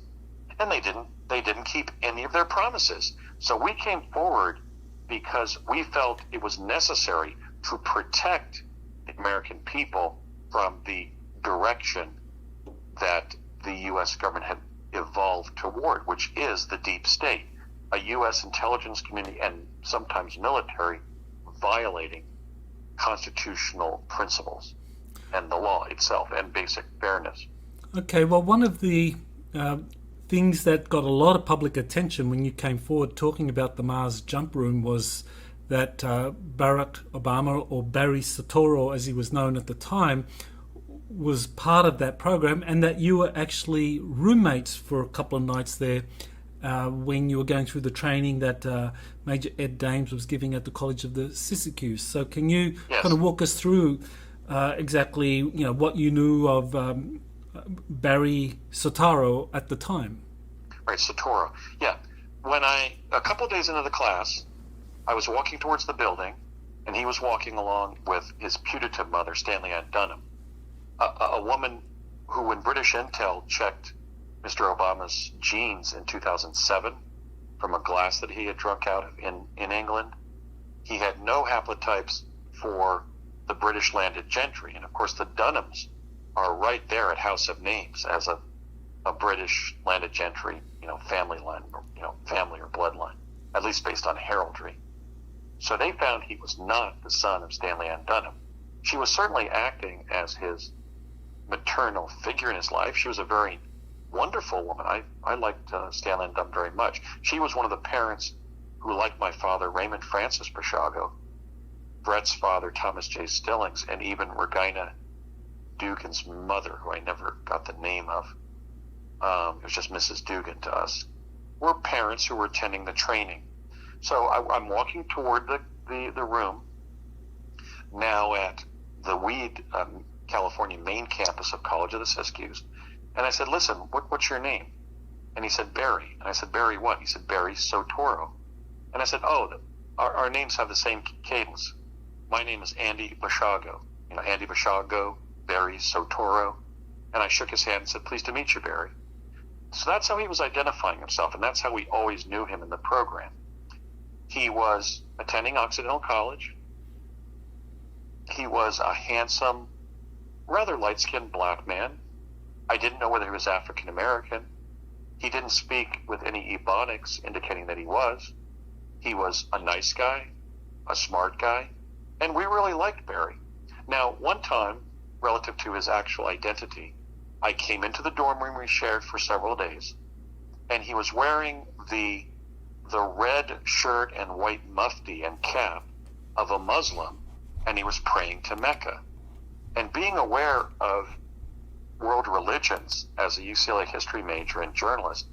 And they didn't keep any of their promises. So we came forward because we felt it was necessary to protect the American people from the direction that the U.S. government had evolved toward, which is the deep state, a U.S. intelligence community and sometimes military violating constitutional principles and the law itself and basic fairness. Okay, well, one of the things that got a lot of public attention when you came forward talking about the Mars jump room was that Barack Obama, or Barry Soetoro as he was known at the time, was part of that program, and that you were actually roommates for a couple of nights there when you were going through the training that Major Ed Dames was giving at the College of the Syracuse. So can you kind of walk us through exactly what you knew of Barry Soetoro at the time? Right, Soetoro. Yeah. When a couple of days into the class, I was walking towards the building, and he was walking along with his putative mother, Stanley Ann Dunham, a woman who, when British Intel checked Mr. Obama's genes in 2007 from a glass that he had drunk out of in England, he had no haplotypes for the British landed gentry. And of course, the Dunhams are right there at House of Names as a British landed gentry, family line, family or bloodline, at least based on heraldry. So they found he was not the son of Stanley Ann Dunham. She was certainly acting as his maternal figure in his life. She was a very wonderful woman. I liked Stanley Ann Dunham very much. She was one of the parents who, like my father, Raymond Francis Bashago, Brett's father, Thomas J. Stillings, and even Regina Dugan's mother, who I never got the name of. It was just Mrs. Dugan to us, were parents who were attending the training. So I'm walking toward the room now at the Weed, California main campus of College of the Siskiyous. And I said, listen, what's your name? And he said, Barry. And I said, Barry what? He said, Barry Sotoro. And I said, oh, our names have the same cadence. My name is Andy Bashago. Andy Bashago, Barry Sotoro. And I shook his hand and said, pleased to meet you, Barry. So that's how he was identifying himself, and that's how we always knew him in the program. He was attending Occidental College. He was a handsome, rather light-skinned black man. I didn't know whether he was African American. He didn't speak with any Ebonics indicating that he was. He was a nice guy, a smart guy, and we really liked Barry. Now, one time, relative to his actual identity, I came into the dorm room we shared for several days, and he was wearing the red shirt and white mufti and cap of a Muslim, and he was praying to Mecca. And being aware of world religions as a UCLA history major and journalist,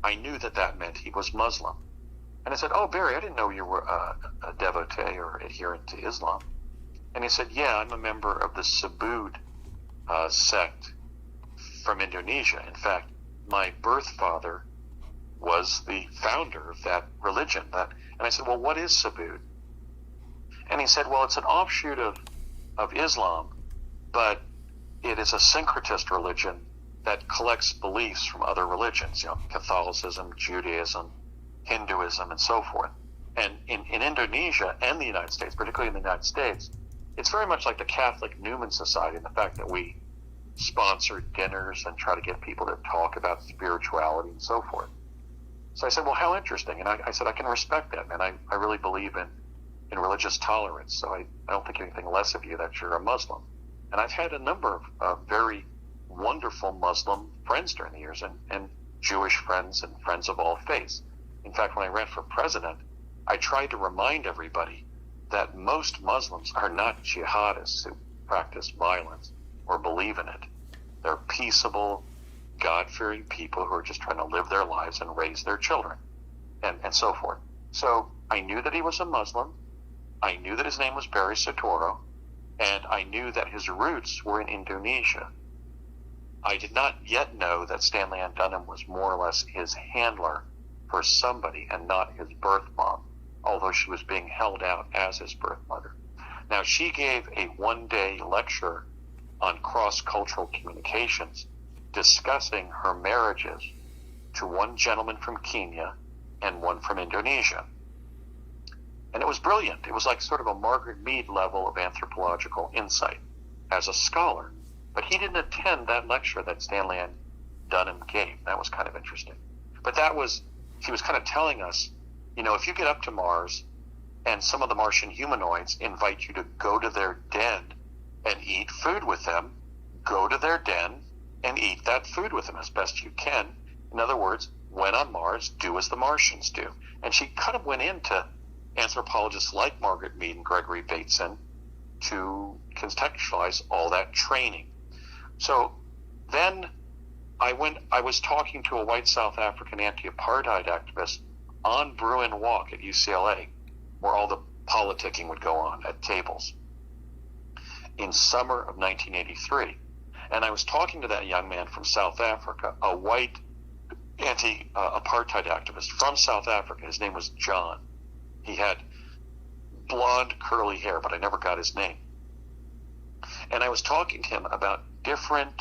I knew that meant he was Muslim. And I said, oh, Barry, I didn't know you were a devotee or adherent to Islam. And he said, yeah, I'm a member of the Subud sect from Indonesia. In fact, my birth father was the founder of that religion. And I said, well, what is Subud? And he said, well, it's an offshoot of Islam, but it is a syncretist religion that collects beliefs from other religions, Catholicism, Judaism, Hinduism, and so forth. And in Indonesia and the United States, particularly in the United States, it's very much like the Catholic Newman Society in the fact that we sponsor dinners and try to get people to talk about spirituality and so forth. So I said, well, how interesting. And I said, I can respect that, man. I really believe in religious tolerance, so I don't think anything less of you that you're a Muslim. And I've had a number of very wonderful Muslim friends during the years, and Jewish friends and friends of all faiths. In fact, when I ran for president, I tried to remind everybody that most Muslims are not jihadists who practice violence or believe in it. They're peaceable, God-fearing people who are just trying to live their lives and raise their children, and so forth. So I knew that he was a Muslim. I knew that his name was Barry Sotoro, and I knew that his roots were in Indonesia. I did not yet know that Stanley Ann Dunham was more or less his handler for somebody and not his birth mom, although she was being held out as his birth mother. Now, she gave a one-day lecture on cross-cultural communications discussing her marriages to one gentleman from Kenya and one from Indonesia. And it was brilliant. It was like sort of a Margaret Mead level of anthropological insight as a scholar. But he didn't attend that lecture that Stanley Ann Dunham gave. That was kind of interesting. But he was kind of telling us, if you get up to Mars and some of the Martian humanoids invite you to go to their den and eat food with them, go to their den and eat that food with them as best you can. In other words, when on Mars, do as the Martians do. And she kind of went into anthropologists like Margaret Mead and Gregory Bateson to contextualize all that training. So then I was talking to a white South African anti-apartheid activist on Bruin Walk at UCLA, where all the politicking would go on at tables in summer of 1983. And I was talking to that young man from South Africa, a white anti-apartheid activist from South Africa. His name was John. He had blonde, curly hair, but I never got his name. And I was talking to him about different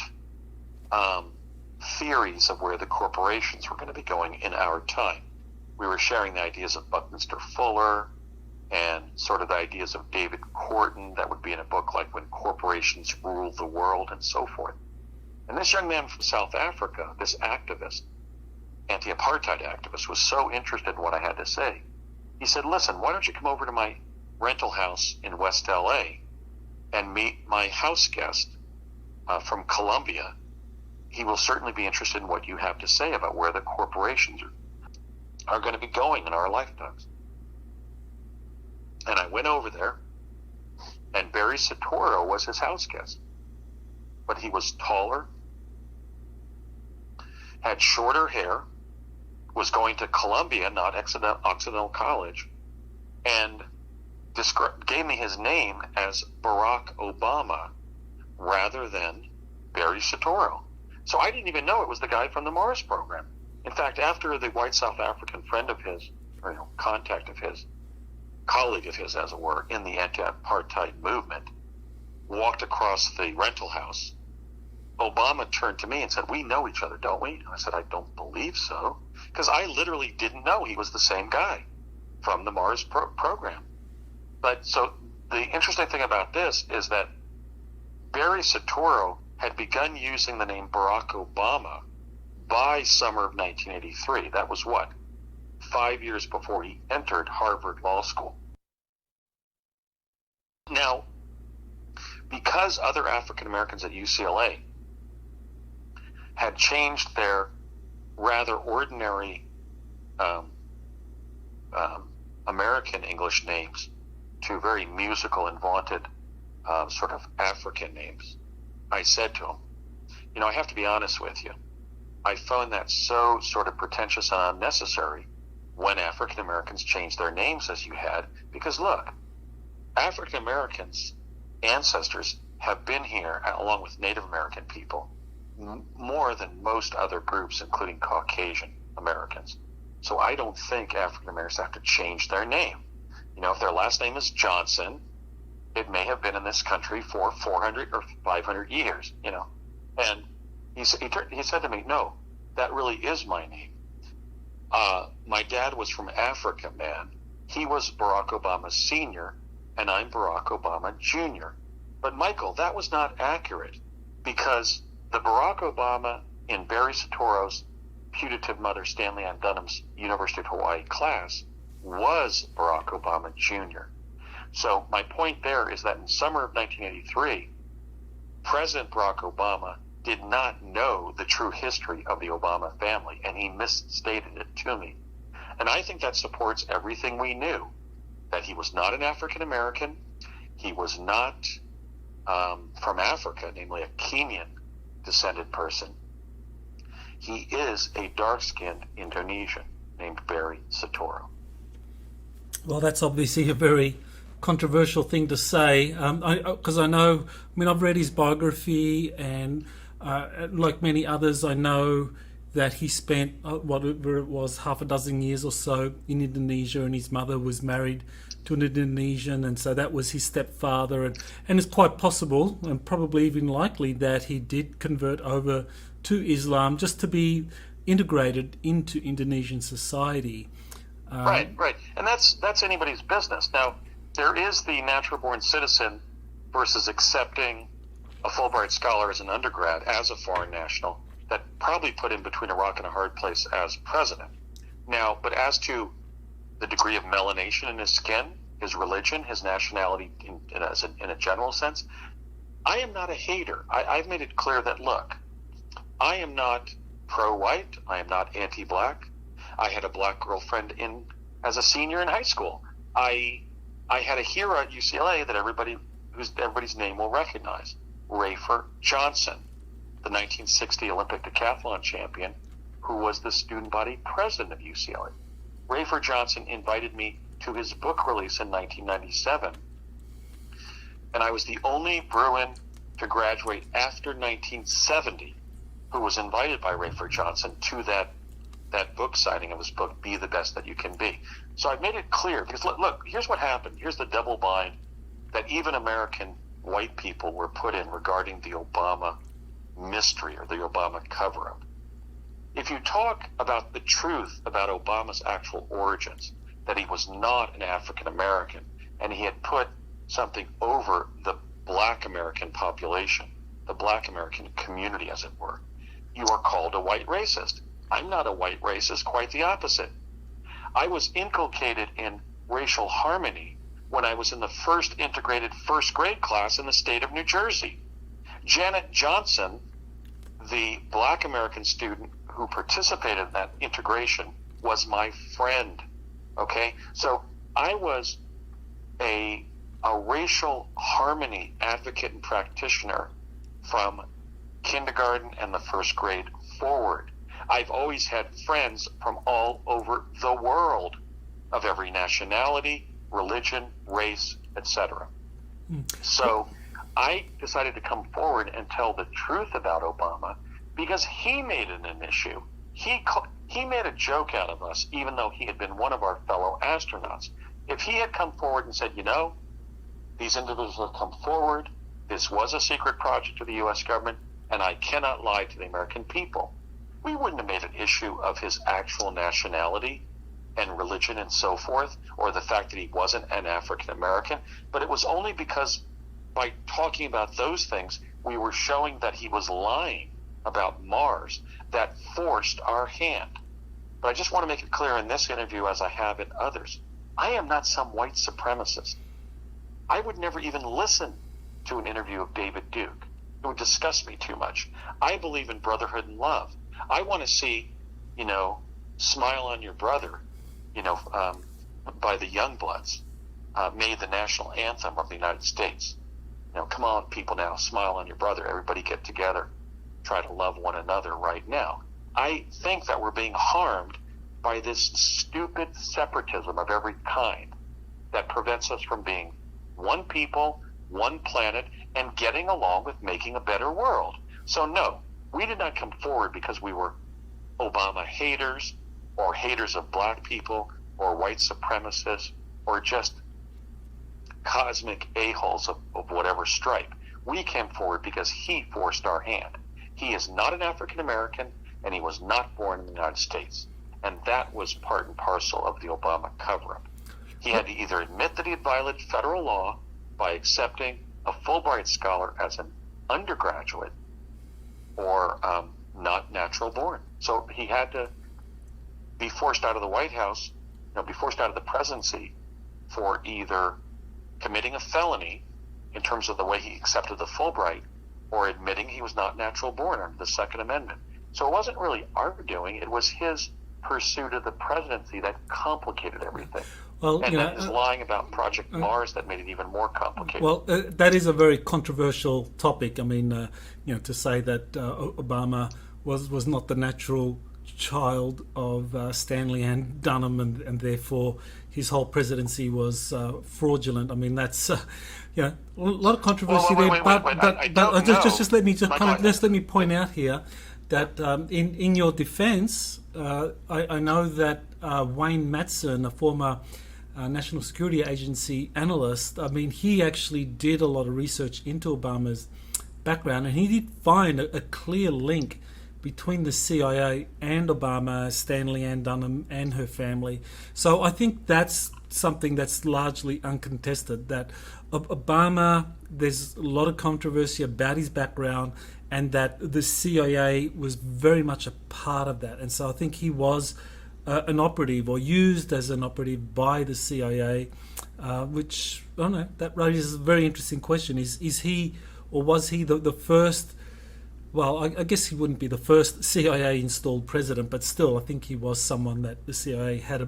theories of where the corporations were going to be going in our time. We were sharing the ideas of Buckminster Fuller and sort of the ideas of David Corton that would be in a book like When Corporations Rule the World and so forth. And this young man from South Africa, this activist, anti-apartheid activist, was so interested in what I had to say. He said, listen, why don't you come over to my rental house in West LA and meet my house guest from Colombia. He will certainly be interested in what you have to say about where the corporations are going to be going in our lifetimes. And I went over there, and Barry Sotoro was his house guest. but he was taller, had shorter hair, was going to Columbia, not Occidental College, and gave me his name as Barack Obama rather than Barry Soetoro. So I didn't even know it was the guy from the Mars program. In fact, after the white South African friend of his, or contact of his, colleague of his, as it were, in the anti-apartheid movement, walked across the rental house, Obama turned to me and said, "We know each other, don't we?" And I said, "I don't believe so," because I literally didn't know he was the same guy from the Mars program. But so the interesting thing about this is that Barry Soetoro had begun using the name Barack Obama by summer of 1983. That was what? 5 years before he entered Harvard Law School. Now, because other African Americans at UCLA had changed their rather ordinary American English names to very musical and vaunted sort of African names, I said to him, I have to be honest with you. I found that so sort of pretentious and unnecessary when African Americans changed their names as you had, because look, African Americans' ancestors have been here, along with Native American people, more than most other groups, including Caucasian Americans. So I don't think African Americans have to change their name. If their last name is Johnson, it may have been in this country for 400 or 500 years, And he said to me, "No, that really is my name. My dad was from Africa, man. He was Barack Obama Sr., and I'm Barack Obama Jr. But Michael, that was not accurate, because the Barack Obama in Barry Soetoro's putative mother, Stanley Ann Dunham's University of Hawaii class, was Barack Obama Jr. So my point there is that in summer of 1983, President Barack Obama did not know the true history of the Obama family, and he misstated it to me. And I think that supports everything we knew, that he was not an African American, he was not from Africa, namely a Kenyan descended person. He is a dark-skinned Indonesian named Barry Soetoro. Well, that's obviously a very controversial thing to say, because I've read his biography, and like many others, I know that he spent whatever it was, half a dozen years or so in Indonesia, and his mother was married to an Indonesian, and so that was his stepfather, and it's quite possible, and probably even likely, that he did convert over to Islam just to be integrated into Indonesian society. Right, and that's anybody's business. Now, there is the natural-born citizen versus accepting a Fulbright scholar as an undergrad, as a foreign national, that probably put him between a rock and a hard place as president. Now, but as to the degree of melanation in his skin, his religion, his nationality in a general sense, I am not a hater. I've made it clear that, look, I am not pro-white, I am not anti-black. I had a black girlfriend as a senior in high school. I had a hero at UCLA that everybody's name will recognize, Rafer Johnson, the 1960 Olympic decathlon champion, who was the student body president of UCLA. Rafer Johnson invited me to his book release in 1997, and I was the only Bruin to graduate after 1970 who was invited by Rafer Johnson to that book signing of his book, Be the Best That You Can Be. So I've made it clear, because look, here's what happened. Here's the double bind that even American white people were put in regarding the Obama mystery or the Obama cover-up. If you talk about the truth about Obama's actual origins, that he was not an African American, and he had put something over the black American population, the black American community, as it were, you are called a white racist. I'm not a white racist, quite the opposite. I was inculcated in racial harmony when I was in the first integrated first grade class in the state of New Jersey. Janet Johnson, the black American student who participated in that integration, was my friend. Okay? So I was a racial harmony advocate and practitioner from kindergarten and the first grade forward. I've always had friends from all over the world of every nationality, religion, race, etc. So I decided to come forward and tell the truth about Obama because he made it an issue. He made a joke out of us, even though he had been one of our fellow astronauts. If he had come forward and said, these individuals have come forward, this was a secret project of the U.S. government, and I cannot lie to the American people, we wouldn't have made an issue of his actual nationality and religion and so forth, or the fact that he wasn't an African American. But it was only because by talking about those things, we were showing that he was lying about Mars that forced our hand. But I just want to make it clear in this interview, as I have in others, I am not some white supremacist. I would never even listen to an interview of David Duke. It would disgust me too much. I believe in brotherhood and love. I want to see, Smile on Your Brother, by the Youngbloods, made the national anthem of the United States. Come on, people now, smile on your brother. Everybody get together. Try to love one another right now. I think that we're being harmed by this stupid separatism of every kind that prevents us from being one people, one planet, and getting along with making a better world. So no, we did not come forward because we were Obama haters or haters of black people or white supremacists or just cosmic a-holes of whatever stripe. We came forward because he forced our hand. He is not an African American, and he was not born in the United States. And that was part and parcel of the Obama cover-up. He had to either admit that he had violated federal law by accepting a Fulbright scholar as an undergraduate or not natural born. So he had to be forced out of the White House, be forced out of the presidency for either committing a felony in terms of the way he accepted the Fulbright or admitting he was not natural born under the Second Amendment. So it wasn't really our doing, it was his pursuit of the presidency that complicated everything. Well, and then his lying about Project Mars that made it even more complicated. Well, that is a very controversial topic. I mean, to say that Obama was not the natural child of Stanley and Dunham, and therefore his whole presidency was fraudulent. I mean, that's a lot of controversy there. But just let me point out here that in your defense, I know that Wayne Mattson, a former National Security Agency analyst, I mean, he actually did a lot of research into Obama's background, and he did find a clear link between the CIA and Obama, Stanley Ann Dunham and her family. So I think that's something that's largely uncontested, that Obama, there's a lot of controversy about his background, and that the CIA was very much a part of that. And so I think he was an operative, or used as an operative by the CIA, which, I don't know, that raises a very interesting question. Is he, or was he the first, well, I guess he wouldn't be the first CIA-installed president, but still, I think he was someone that the CIA had a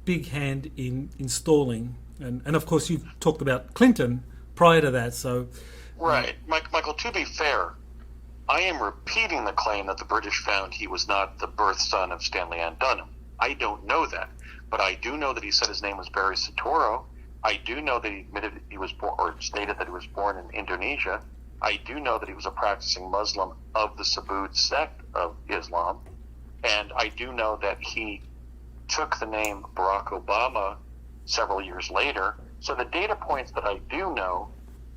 big hand in installing. And of course, you've talked about Clinton prior to that, so... Right. Michael, to be fair, I am repeating the claim that the British found he was not the birth son of Stanley Ann Dunham. I don't know that, but I do know that he said his name was Barry Soetoro. I do know that he admitted he was born, or stated that he was born in Indonesia. I do know that he was a practicing Muslim of the Subud sect of Islam. And I do know that he took the name Barack Obama several years later. So the data points that I do know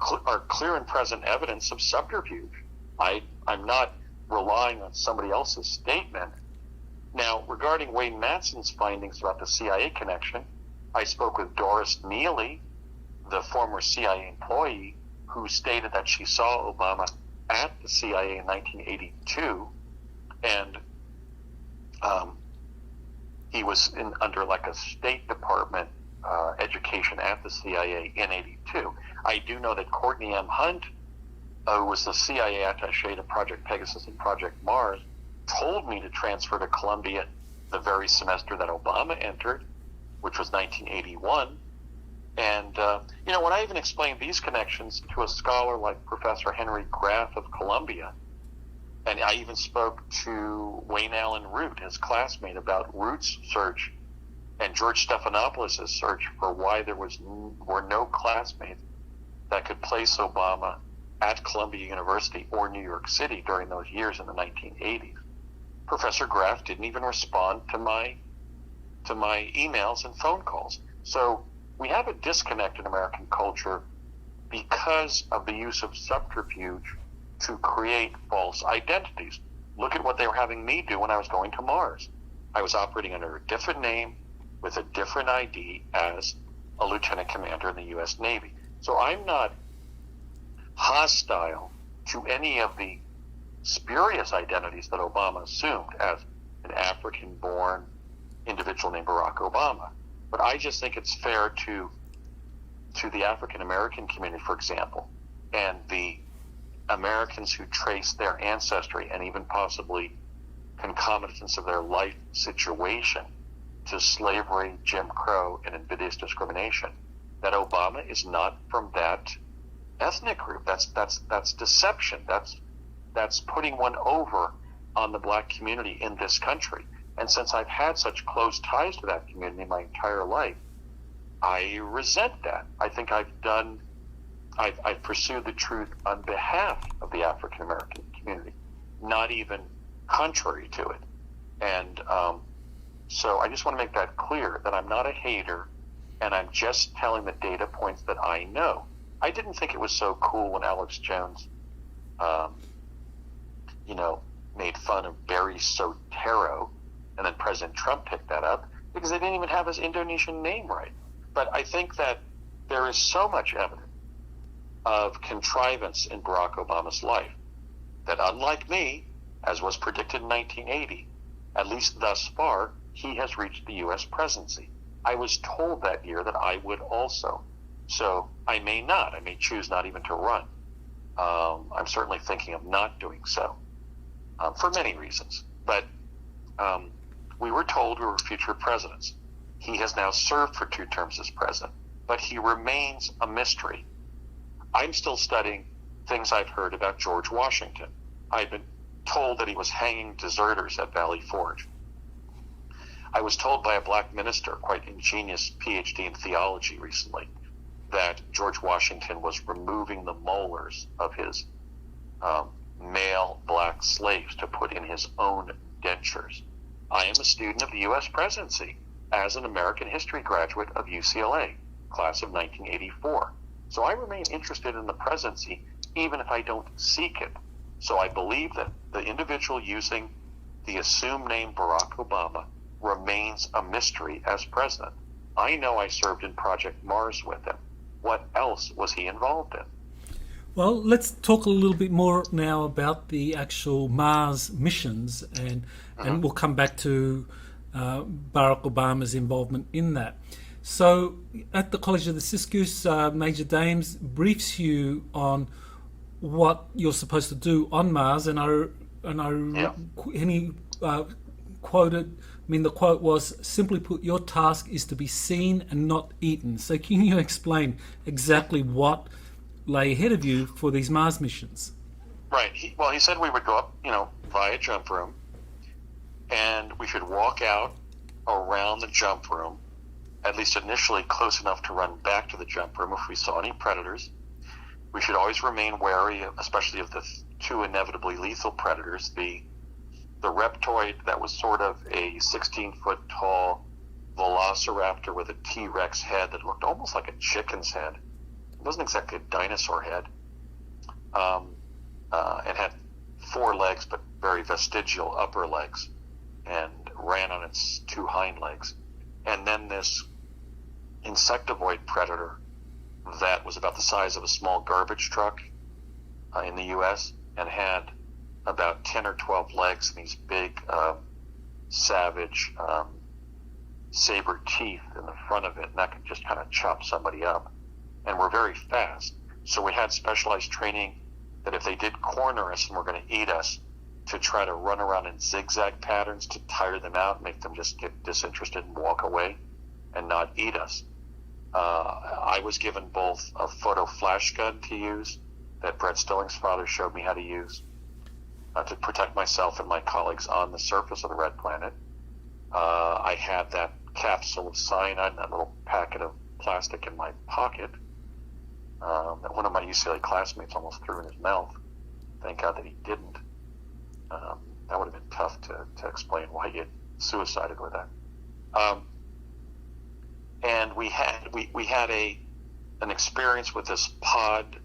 are clear and present evidence of subterfuge. I'm not relying on somebody else's statement. Now, regarding Wayne Mattson's findings about the CIA connection, I spoke with Doris Neely, the former CIA employee, who stated that she saw Obama at the CIA in 1982, and he was under like a State Department education at the CIA in 82. I do know that Courtney M. Hunt, who was the CIA attaché to Project Pegasus and Project Mars, told me to transfer to Columbia the very semester that Obama entered, which was 1981. And, when I even explained these connections to a scholar like Professor Henry Graff of Columbia, And I even spoke to Wayne Allen Root, his classmate, about Root's search and George Stephanopoulos' search for why there were no classmates that could place Obama at Columbia University or New York City during those years in the 1980s. Professor Graff didn't even respond to my emails and phone calls. So we have a disconnect in American culture because of the use of subterfuge to create false identities. Look at what they were having me do when I was going to Mars. I was operating under a different name with a different ID as a lieutenant commander in the U.S. Navy. So I'm not hostile to any of the spurious identities that Obama assumed as an African-born individual named Barack Obama. But I just think it's fair to the African-American community, for example, and the Americans who trace their ancestry and even possibly concomitants of their life situation to slavery, Jim Crow, and invidious discrimination, that Obama is not from that ethnic group. That's deception. That's putting one over on the black community in this country. And since I've had such close ties to that community my entire life, I resent that. I think I've pursued the truth on behalf of the African American community, not even contrary to it. And so I just want to make that clear, that I'm not a hater, and I'm just telling the data points that I know. I didn't think it was so cool when Alex Jones, made fun of Barry Soetoro, and then President Trump picked that up, because they didn't even have his Indonesian name right. But I think that there is so much evidence of contrivance in Barack Obama's life that, unlike me, as was predicted in 1980, at least thus far, he has reached the U.S. presidency. I was told that year that I would also. So I may not. I may choose not even to run. I'm certainly thinking of not doing so for many reasons. But we were told we were future presidents. He has now served for 2 terms as president, but he remains a mystery. I'm still studying things I've heard about George Washington. I've been told that he was hanging deserters at Valley Forge. I was told by a black minister, quite ingenious PhD in theology recently, that George Washington was removing the molars of his male black slaves to put in his own dentures. I am a student of the U.S. presidency as an American history graduate of UCLA, class of 1984. So I remain interested in the presidency even if I don't seek it. So I believe that the individual using the assumed name Barack Obama remains a mystery as president. I know I served in Project Mars with him. What else was he involved in? Well, let's talk a little bit more now about the actual Mars missions, and we'll come back to Barack Obama's involvement in that. So, at the College of the Ciscus, Major Dames briefs you on what you're supposed to do on Mars, and he quoted. I mean, the quote was, "Simply put, your task is to be seen and not eaten." So, can you explain exactly what lay ahead of you for these Mars missions? Right. He said we would go up, via jump room, and we should walk out around the jump room, at least initially close enough to run back to the jump room if we saw any predators. We should always remain wary, especially of the 2 inevitably lethal predators, the reptoid that was sort of a 16-foot tall velociraptor with a T-Rex head that looked almost like a chicken's head. It wasn't exactly a dinosaur head. It had 4 legs, but very vestigial upper legs, and ran on its 2 hind legs. And then this insectivoid predator that was about the size of a small garbage truck in the U.S. and had about 10 or 12 legs and these big, savage, saber teeth in the front of it, and that could just kind of chop somebody up. And we're very fast. So we had specialized training that if they did corner us and were going to eat us, to try to run around in zigzag patterns to tire them out, make them just get disinterested and walk away and not eat us. I was given both a photo flash gun to use that Brett Stilling's father showed me how to use, to protect myself and my colleagues on the surface of the red planet. I had that capsule of cyanide and that little packet of plastic in my pocket that one of my UCLA classmates almost threw in his mouth. Thank God that he didn't. That would have been tough to explain why he had suicided with that. And we had an experience with this pod,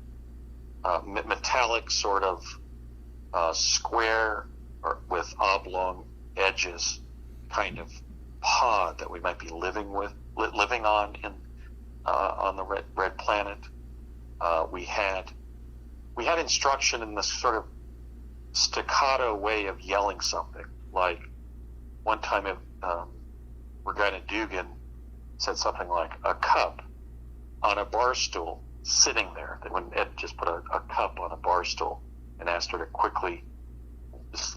metallic sort of square or with oblong edges kind of pod that we might be living on the red planet. We had instruction in this sort of staccato way of yelling something. Like one time, Regina Dugan said something like a cup on a bar stool sitting there. When Ed just put a cup on a bar stool and asked her to quickly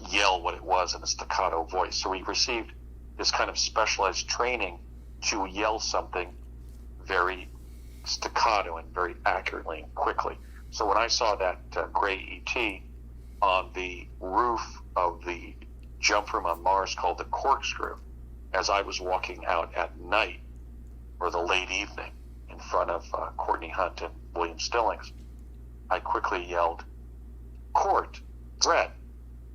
yell what it was in a staccato voice. So we received this kind of specialized training to yell something very staccato and very accurately and quickly. So when I saw that gray ET on the roof of the jump room on Mars called the Corkscrew, as I was walking out at night or the late evening in front of Courtney Hunt and William Stillings, I quickly yelled, "Court, Brett,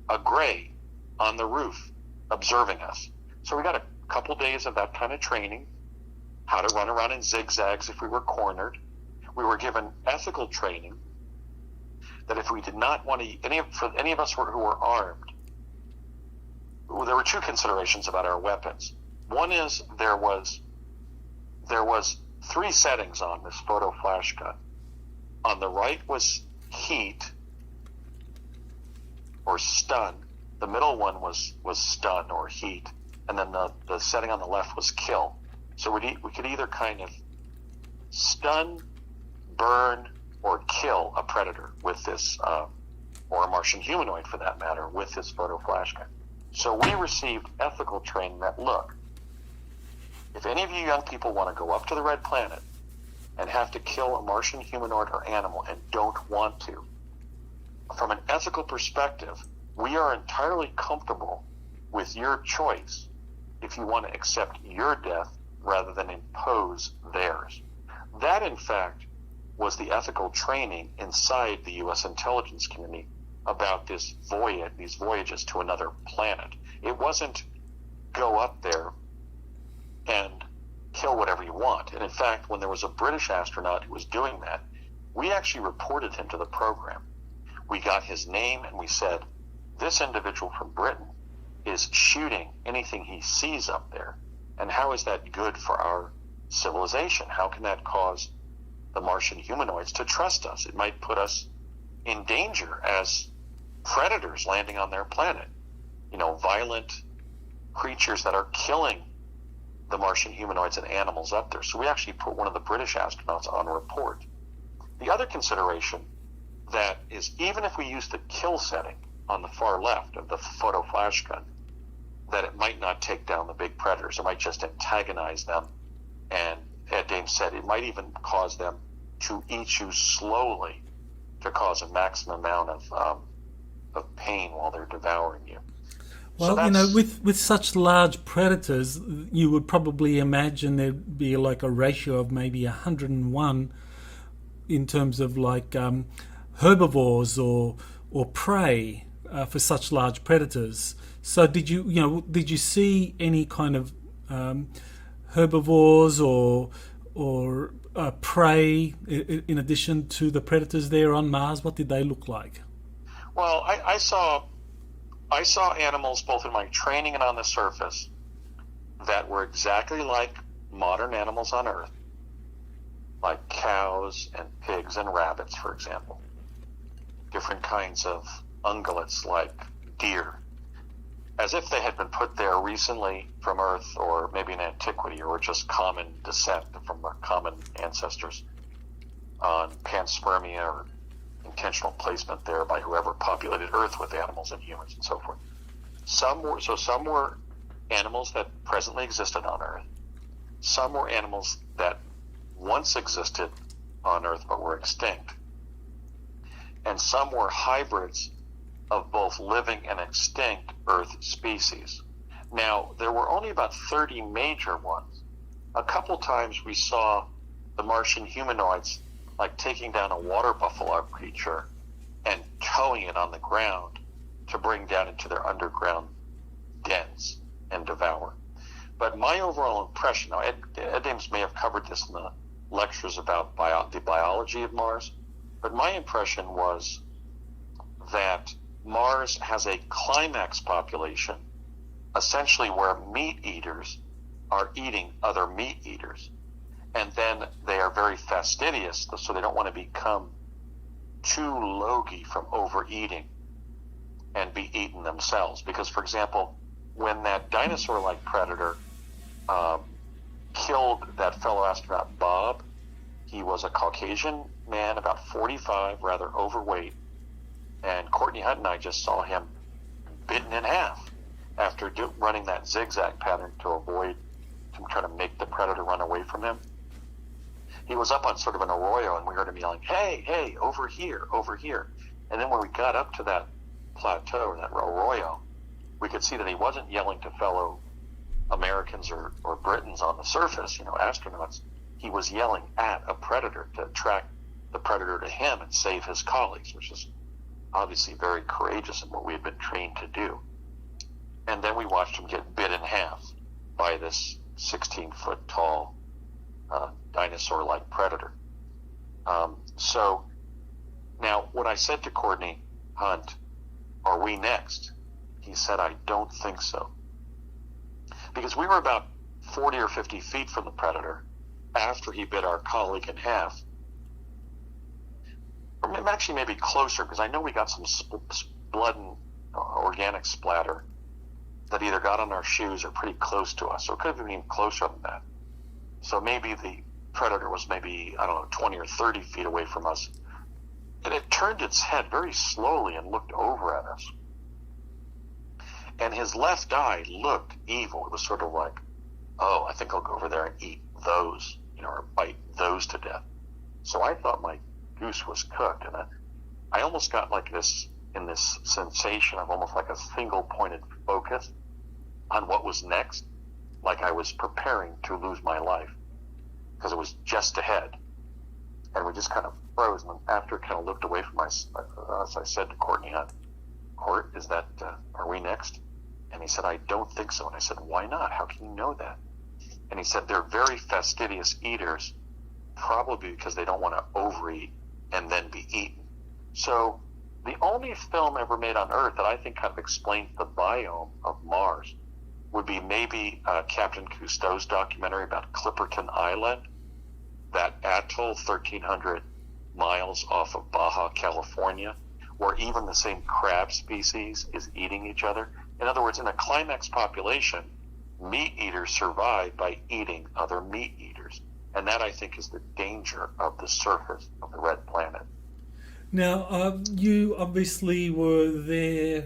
a gray on the roof observing us." So we got a couple days of that kind of training, how to run around in zigzags if we were cornered. We were given ethical training that if we did not want to, for any of us who were armed, there were two considerations about our weapons. One is there was 3 settings on this photo flash gun. On the right was heat or stun. The middle one was stun or heat, and then the setting on the left was kill. So we could either kind of stun, burn, or kill a predator with this, or a Martian humanoid for that matter, with this photo flash gun. So we received ethical training that, look, if any of you young people want to go up to the red planet and have to kill a Martian humanoid or animal and don't want to, from an ethical perspective, we are entirely comfortable with your choice if you want to accept your death rather than impose theirs. That, in fact, was the ethical training inside the U.S. intelligence community about these voyages to another planet. It wasn't go up there and kill whatever you want. And in fact, when there was a British astronaut who was doing that, we actually reported him to the program. We got his name and we said, this individual from Britain is shooting anything he sees up there. And how is that good for our civilization? How can that cause the Martian humanoids to trust us? It might put us in danger as predators landing on their planet. Violent creatures that are killing the Martian humanoids and animals up there. So we actually put one of the British astronauts on a report. The other consideration that is, even if we use the kill setting on the far left of the photo flash gun, that it might not take down the big predators. It might just antagonize them. And Ed Dames said it might even cause them to eat you slowly to cause a maximum amount of pain while they're devouring you. Well, with such large predators, you would probably imagine there'd be like a ratio of maybe 101 in terms of like herbivores or prey for such large predators. So did you see any kind of herbivores or prey in addition to the predators there on Mars? What did they look like? Well, I saw animals both in my training and on the surface that were exactly like modern animals on Earth, like cows and pigs and rabbits, for example. Different kinds of ungulates like deer, as if they had been put there recently from Earth or maybe in antiquity or just common descent from our common ancestors on panspermia or intentional placement there by whoever populated Earth with animals and humans and so forth. Some were animals that presently existed on Earth. Some were animals that once existed on Earth but were extinct. And some were hybrids of both living and extinct Earth species. Now, there were only about 30 major ones. A couple times we saw the Martian humanoids like taking down a water buffalo creature and towing it on the ground to bring down into their underground dens and devour. But my overall impression, now Ed Ames may have covered this in the lectures about the biology of Mars, but my impression was that Mars has a climax population, essentially where meat eaters are eating other meat eaters. And then they are very fastidious, so they don't want to become too logy from overeating and be eaten themselves. Because, for example, when that dinosaur-like predator killed that fellow astronaut Bob, he was a Caucasian man, about 45, rather overweight, and Courtney Hunt and I just saw him bitten in half after running that zigzag pattern to try to make the predator run away from him. He was up on sort of an arroyo, and we heard him yelling, "Hey, hey, over here, over here." And then when we got up to that plateau, or that arroyo, we could see that he wasn't yelling to fellow Americans or Britons on the surface, astronauts. He was yelling at a predator to attract the predator to him and save his colleagues, which is obviously very courageous in what we had been trained to do. And then we watched him get bit in half by this 16-foot tall dinosaur-like predator. So now when I said to Courtney Hunt, "Are we next?" he said, "I don't think so." Because we were about 40 or 50 feet from the predator after he bit our colleague in half. Or actually maybe closer, because I know we got some blood and organic splatter that either got on our shoes or pretty close to us. So it could have been even closer than that. So maybe the predator was 20 or 30 feet away from us. And it turned its head very slowly and looked over at us. And his left eye looked evil. It was sort of like, "Oh, I think I'll go over there and eat those, or bite those to death." So I thought my goose was cooked. And I almost got like this sensation of almost like a single pointed focus on what was next, like I was preparing to lose my life, because it was just ahead. And we just kind of froze. And after it kind of looked away from us, I said to Courtney Hunt, "Court, is that, are we next?" And he said, "I don't think so." And I said, "Why not? How can you know that?" And he said, "They're very fastidious eaters, probably because they don't want to overeat and then be eaten." So the only film ever made on Earth that I think kind of explains the biome of Mars would be maybe Captain Cousteau's documentary about Clipperton Island, that atoll 1,300 miles off of Baja, California, where even the same crab species is eating each other. In other words, in a climax population, meat eaters survive by eating other meat eaters. And that, I think, is the danger of the surface of the red planet. Now, you obviously were there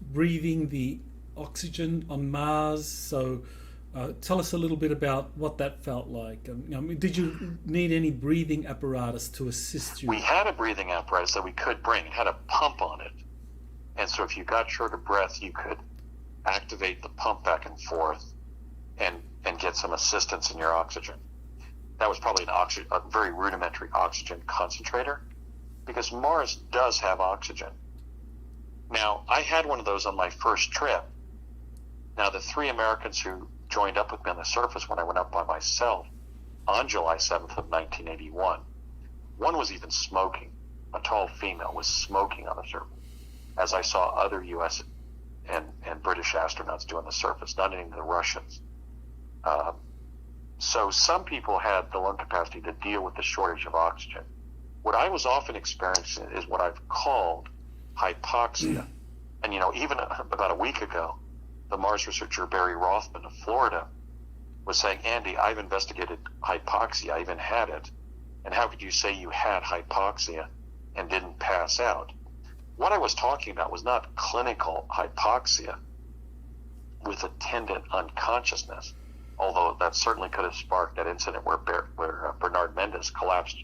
breathing the oxygen on Mars, so tell us a little bit about what that felt like. Did you need any breathing apparatus to assist you? We had a breathing apparatus that we could bring. It had a pump on it. And so if you got short of breath, you could activate the pump back and forth and get some assistance in your oxygen. That was probably a very rudimentary oxygen concentrator, because Mars does have oxygen. Now, I had one of those on my first trip. Now, the 3 Americans who joined up with me on the surface when I went up by myself on July 7th of 1981, one was even smoking. A tall female was smoking on the surface, as I saw other U.S. and British astronauts do on the surface, not even the Russians. So some people had the lung capacity to deal with the shortage of oxygen. What I was often experiencing is what I've called hypoxia. And, even about a week ago, the Mars researcher Barry Rothman of Florida was saying, "Andy, I've investigated hypoxia. I even had it. And how could you say you had hypoxia and didn't pass out?" What I was talking about was not clinical hypoxia with attendant unconsciousness, although that certainly could have sparked that incident where Bernard Mendes collapsed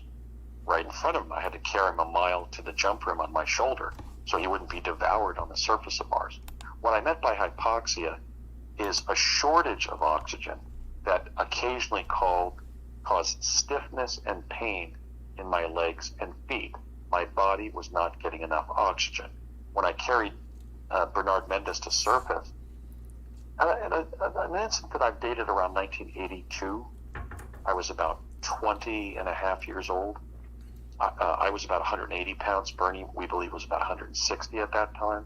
right in front of him. I had to carry him a mile to the jump room on my shoulder so he wouldn't be devoured on the surface of Mars. What I meant by hypoxia is a shortage of oxygen that occasionally caused stiffness and pain in my legs and feet. My body was not getting enough oxygen. When I carried Bernard Mendes to surface, an incident that I've dated around 1982, I was about 20 and a half years old. I was about 180 pounds. Bernie, we believe, was about 160 at that time,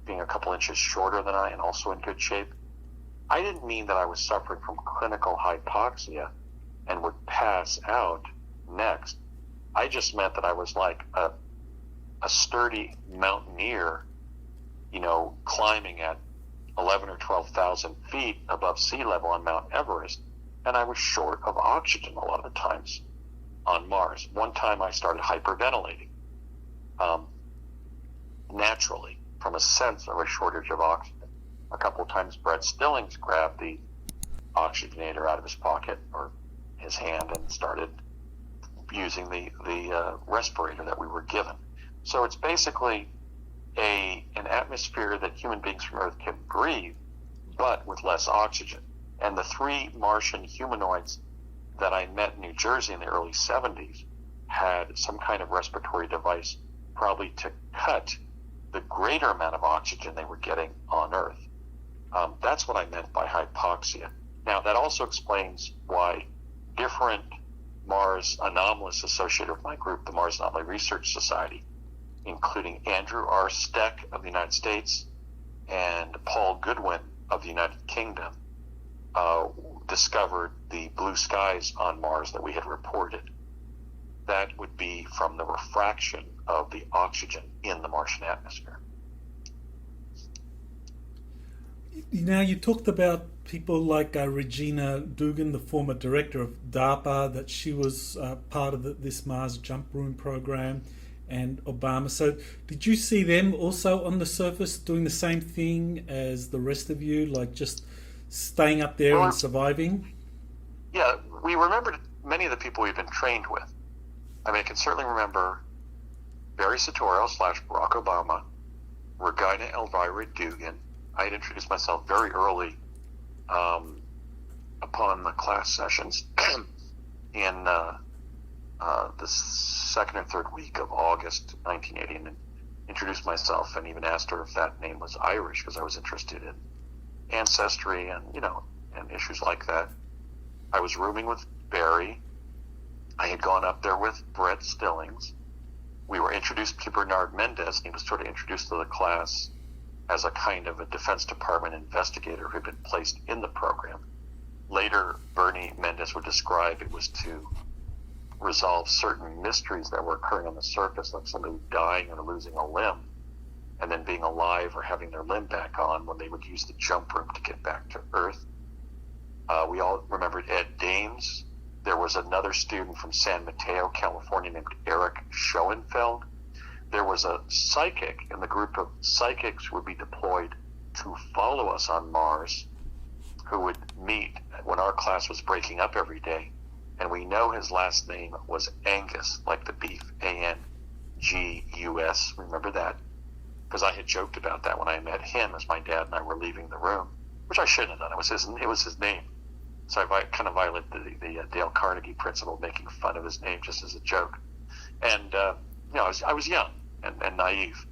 being a couple inches shorter than I and also in good shape. I didn't mean that I was suffering from clinical hypoxia and would pass out next. I just meant that I was like a sturdy mountaineer, climbing at 11 or 12,000 feet above sea level on Mount Everest, and I was short of oxygen a lot of the times on Mars. One time I started hyperventilating naturally from a sense of a shortage of oxygen. A couple of times Brett Stillings grabbed the oxygenator out of his pocket or his hand and started using the respirator that we were given. So it's basically an atmosphere that human beings from Earth can breathe, but with less oxygen. And the 3 Martian humanoids that I met in New Jersey in the early 70s had some kind of respiratory device, probably to cut the greater amount of oxygen they were getting on Earth. That's what I meant by hypoxia. Now, that also explains why different Mars anomalies associated with my group, the Mars Anomaly Research Society, including Andrew R. Steck of the United States and Paul Goodwin of the United Kingdom, discovered the blue skies on Mars that we had reported. That would be from the refraction of the oxygen in the Martian atmosphere. Now, you talked about people like Regina Dugan, the former director of DARPA, that she was part of this Mars jump room program, and Obama. So did you see them also on the surface doing the same thing as the rest of you, like just staying up there and surviving? Yeah, we remembered many of the people we've been trained with. I mean, I can certainly remember Barry Soetoro / Barack Obama, Regina Elvira Dugan. I had introduced myself very early upon the class sessions in the second or third week of August 1980, and introduced myself and even asked her if that name was Irish, because I was interested in ancestry and and issues like that. I was rooming with Barry. I had gone up there with Brett Stillings. We were introduced to Bernard Mendes, and he was sort of introduced to the class as a kind of a Defense Department investigator who had been placed in the program. Later, Bernie Mendes would describe it was to resolve certain mysteries that were occurring on the surface, like somebody dying or losing a limb, and then being alive or having their limb back on when they would use the jump room to get back to Earth. We all remembered Ed Dames. There was another student from San Mateo, California, named Eric Schoenfeld. There was a psychic in the group of psychics who would be deployed to follow us on Mars, who would meet when our class was breaking up every day. And we know his last name was Angus, like the beef, Angus. Remember that? Because I had joked about that when I met him as my dad and I were leaving the room, which I shouldn't have done. It was his name. So I kind of violated the Dale Carnegie principle of making fun of his name just as a joke. And I was young and naive,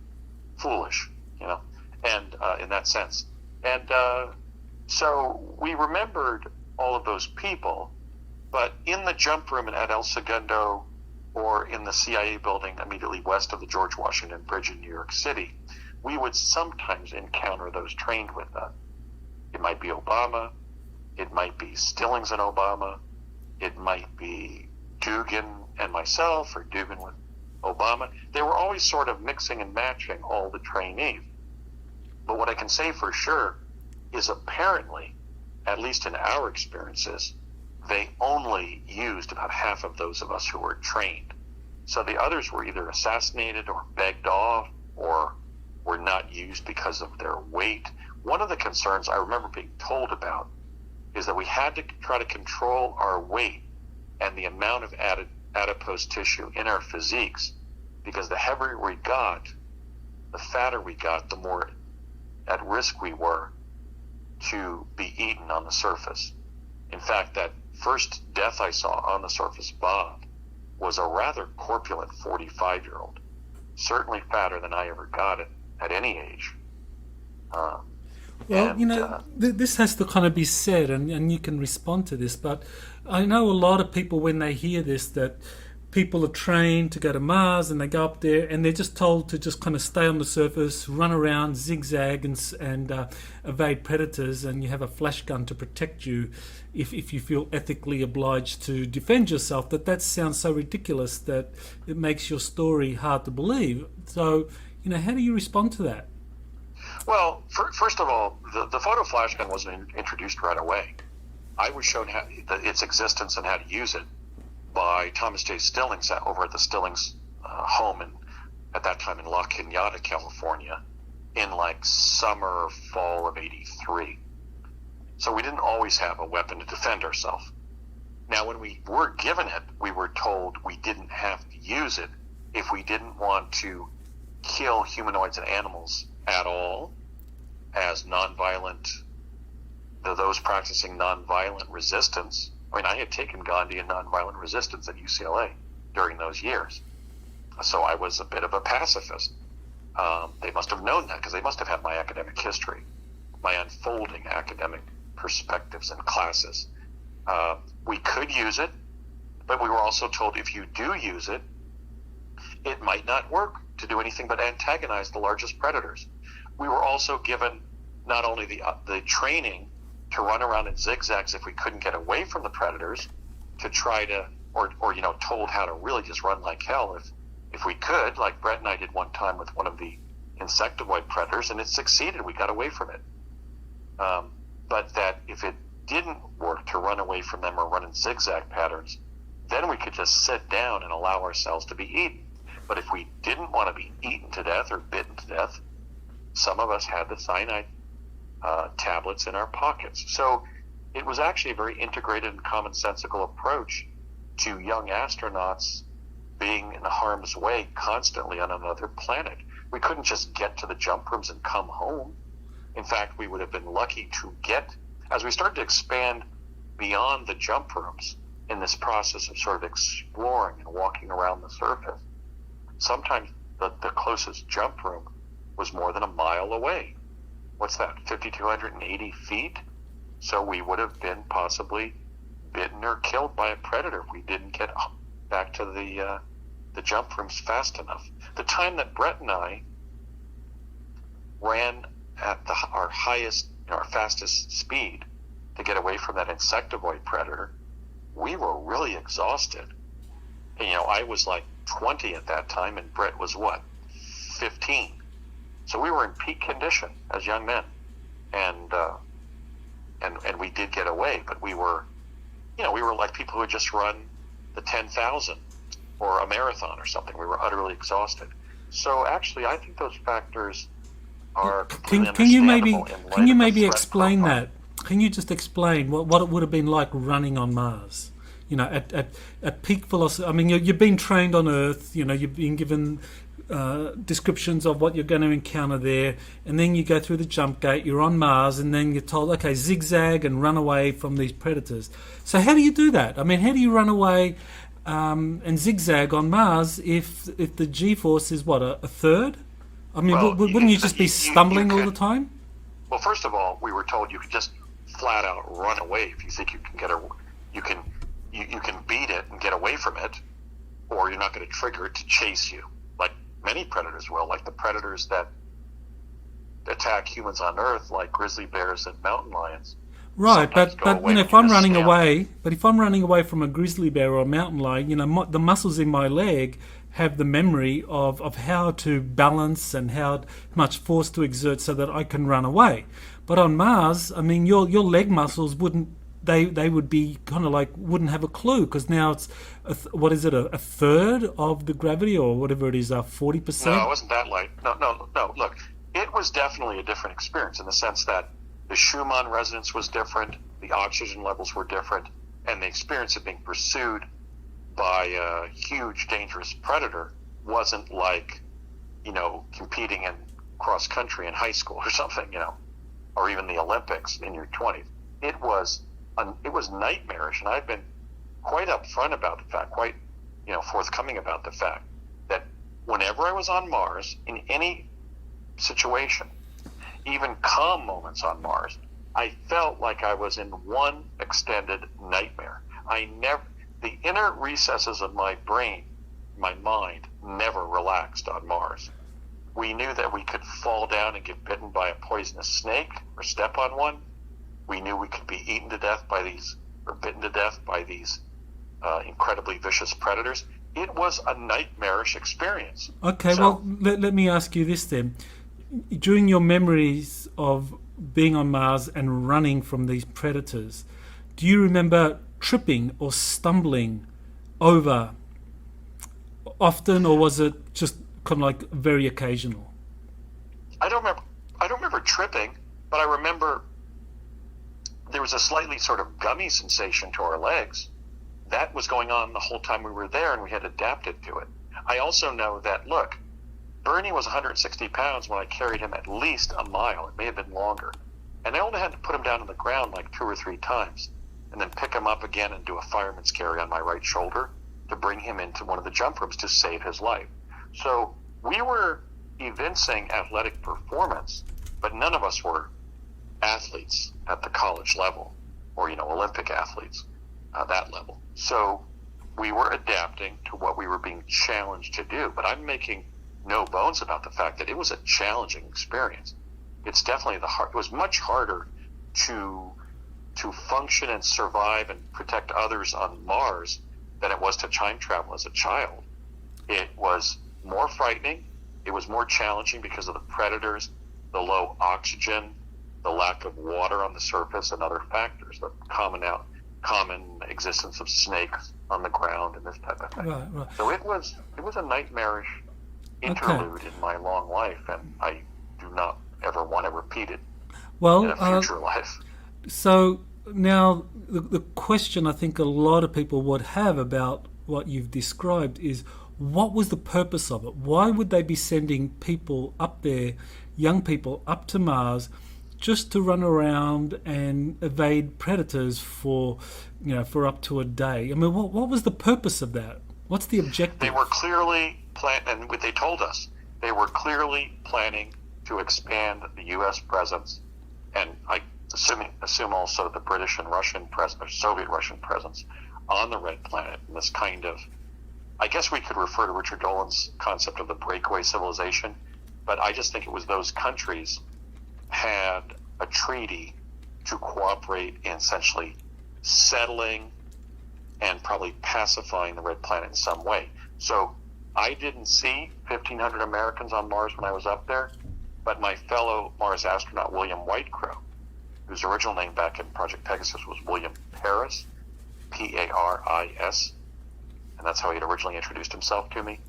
foolish, and in that sense. And so we remembered all of those people, but in the jump room at El Segundo or in the CIA building immediately west of the George Washington Bridge in New York City, we would sometimes encounter those trained with us. It might be Obama, it might be Stillings and Obama, it might be Dugan and myself, or Dugan with Obama. They were always sort of mixing and matching all the trainees. But what I can say for sure is apparently, at least in our experiences, they only used about half of those of us who were trained. So the others were either assassinated or begged off or were not used because of their weight. One of the concerns I remember being told about is that we had to try to control our weight and the amount of adipose tissue in our physiques, because the heavier we got, the fatter we got, the more at risk we were to be eaten on the surface. In fact, that first death I saw on the surface, Bob, was a rather corpulent 45-year-old, certainly fatter than I ever got it at any age. This has to kind of be said, and you can respond to this, but I know a lot of people, when they hear this, that people are trained to go to Mars and they go up there and they're just told to just kind of stay on the surface, run around, zigzag and evade predators, and you have a flash gun to protect you if you feel ethically obliged to defend yourself. That sounds so ridiculous that it makes your story hard to believe. So, how do you respond to that? Well, first of all, the photo flash gun wasn't introduced right away. I was shown its existence and how to use it by Thomas J. Stillings over at the Stillings home at that time in La Cañada, California, in like summer or fall of '83. So we didn't always have a weapon to defend ourselves. Now, when we were given it, we were told we didn't have to use it if we didn't want to kill humanoids and animals at all, as nonviolent, those practicing nonviolent resistance. I mean, I had taken Gandhi in nonviolent resistance at UCLA during those years. So I was a bit of a pacifist. They must have known that because they must have had my academic history, my unfolding academic perspectives and classes. We could use it, but we were also told if you do use it, it might not work to do anything but antagonize the largest predators. We were also given not only the training to run around in zigzags if we couldn't get away from the predators, to try to, or told how to really just run like hell if we could, like Brett and I did one time with one of the insectivoid predators, and it succeeded. We got away from it. But that if it didn't work to run away from them or run in zigzag patterns, then we could just sit down and allow ourselves to be eaten. But if we didn't want to be eaten to death or bitten to death, some of us had the cyanide tablets in our pockets. So it was actually a very integrated and commonsensical approach to young astronauts being in harm's way constantly on another planet. We couldn't just get to the jump rooms and come home. In fact, we would have been lucky to get, as we started to expand beyond the jump rooms in this process of sort of exploring and walking around the surface, sometimes the closest jump room was more than a mile away. What's that, 5,280 feet? So we would have been possibly bitten or killed by a predator if we didn't get back to the jump rooms fast enough. The time that Brett and I ran at our highest, our fastest speed to get away from that insectivoid predator, we were really exhausted. And, I was like 20 at that time, and Brett was 15. So we were in peak condition as young men, and we did get away. But we were like people who had just run the 10,000 or a marathon or something. We were utterly exhausted. So actually, I think those factors are completely Can you maybe explain profile. that? Can you just explain what it would have been like running on Mars? At peak velocity. I mean, you've been trained on Earth. You've been given descriptions of what you're going to encounter there, and then you go through the jump gate. You're on Mars, and then you're told, okay, zigzag and run away from these predators. So how do you do that? I mean, how do you run away and zigzag on Mars if the G-force is a third? I mean, wouldn't you just be stumbling all the time? Well, first of all, we were told you could just flat out run away if you think you can you can beat it and get away from it, or you're not going to trigger it to chase you, like many predators will, like the predators that attack humans on Earth, like grizzly bears and mountain lions. Right, but if I'm running away from a grizzly bear or a mountain lion, the muscles in my leg have the memory of how to balance and how much force to exert so that I can run away. But on Mars, I mean, your leg muscles wouldn't. They would be kind of like wouldn't have a clue, because now it's a third of the gravity or whatever it is, 40%. No, it wasn't that light. No. Look, it was definitely a different experience in the sense that the Schumann resonance was different, the oxygen levels were different, and the experience of being pursued by a huge, dangerous predator wasn't like competing in cross country in high school or something, or even the Olympics in your 20s. It was nightmarish, and I've been quite upfront about the fact, quite forthcoming about the fact that whenever I was on Mars, in any situation, even calm moments on Mars, I felt like I was in one extended nightmare. The inner recesses of my brain, my mind, never relaxed on Mars. We knew that we could fall down and get bitten by a poisonous snake or step on one. We knew we could be bitten to death by these incredibly vicious predators. It was a nightmarish experience. Okay, well, let me ask you this then. During your memories of being on Mars and running from these predators, do you remember tripping or stumbling over often, or was it just kind of like very occasional? I don't remember tripping, but I remember there was a slightly sort of gummy sensation to our legs. That was going on the whole time we were there, and we had adapted to it. I also know that, look, Bernie was 160 pounds when I carried him at least a mile. It may have been longer. And I only had to put him down on the ground like 2 or 3 times, and then pick him up again and do a fireman's carry on my right shoulder to bring him into one of the jump rooms to save his life. So we were evincing athletic performance, but none of us were athletes at the college level or, Olympic athletes at that level. So we were adapting to what we were being challenged to do. But I'm making no bones about the fact that it was a challenging experience. It's definitely it was much harder to function and survive and protect others on Mars than it was to time travel as a child. It was more frightening. It was more challenging because of the predators, the low oxygen, the lack of water on the surface, and other factors, the common existence of snakes on the ground and this type of thing. Right. So it was a nightmarish interlude in my long life, and I do not ever want to repeat it in a future life. So now the question I think a lot of people would have about what you've described is, what was the purpose of it? Why would they be sending people up there, young people up to Mars, just to run around and evade predators for up to a day? I mean, what was the purpose of that? What's the objective? They were clearly and what they told us, they were clearly planning to expand the U.S. presence, and I assume also the British and Russian presence, or Soviet Russian presence on the Red Planet. In this kind of, I guess we could refer to Richard Dolan's concept of the breakaway civilization, but I just think it was those countries had a treaty to cooperate in essentially settling and probably pacifying the Red Planet in some way. So I didn't see 1,500 Americans on Mars when I was up there, but my fellow Mars astronaut William Whitecrow, whose original name back in Project Pegasus was William Paris, Paris, and that's how he had originally introduced himself to me.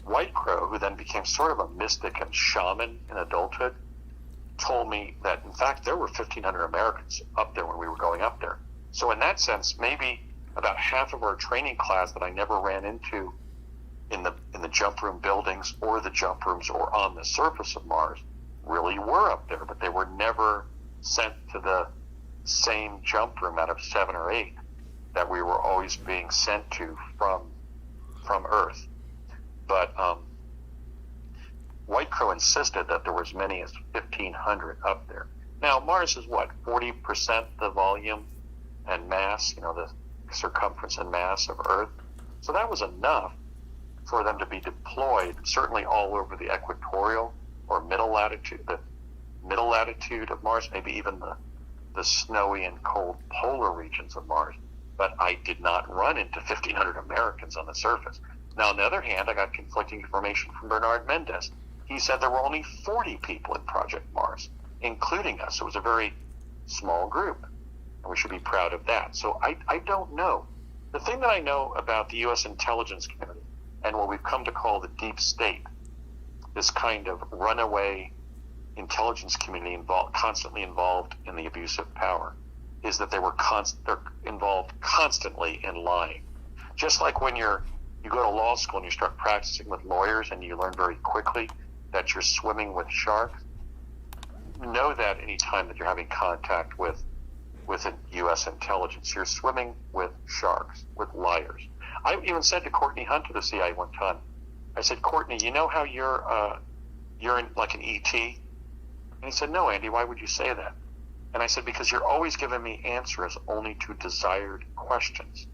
Whitecrow, who then became sort of a mystic and shaman in adulthood, told me that, in fact, there were 1,500 Americans up there when we were going up there. So in that sense, maybe about half of our training class that I never ran into in the jump room buildings or the jump rooms or on the surface of Mars really were up there, but they were never sent to the same jump room out of 7 or 8 that we were always being sent to from Earth. But Whitecrow insisted that there were as many as 1,500 up there. Now, Mars is 40% the volume and mass, the circumference and mass of Earth. So that was enough for them to be deployed, certainly all over the equatorial or middle latitude of Mars, maybe even the snowy and cold polar regions of Mars. But I did not run into 1,500 Americans on the surface. Now, on the other hand, I got conflicting information from Bernard Mendez. He said there were only 40 people in Project Mars, including us. It was a very small group, and we should be proud of that. So I don't know. The thing that I know about the U.S. intelligence community and what we've come to call the deep state, this kind of runaway intelligence community constantly involved in the abuse of power, is that they're involved constantly in lying. Just like when you go to law school and you start practicing with lawyers and you learn very quickly that you're swimming with sharks, know that anytime that you're having contact with U.S. intelligence, you're swimming with sharks, with liars. I even said to Courtney Hunter, the CIA, one time, I said, Courtney, you know how you're in, like an ET? And he said, no, Andy, why would you say that? And I said, because you're always giving me answers only to desired questions.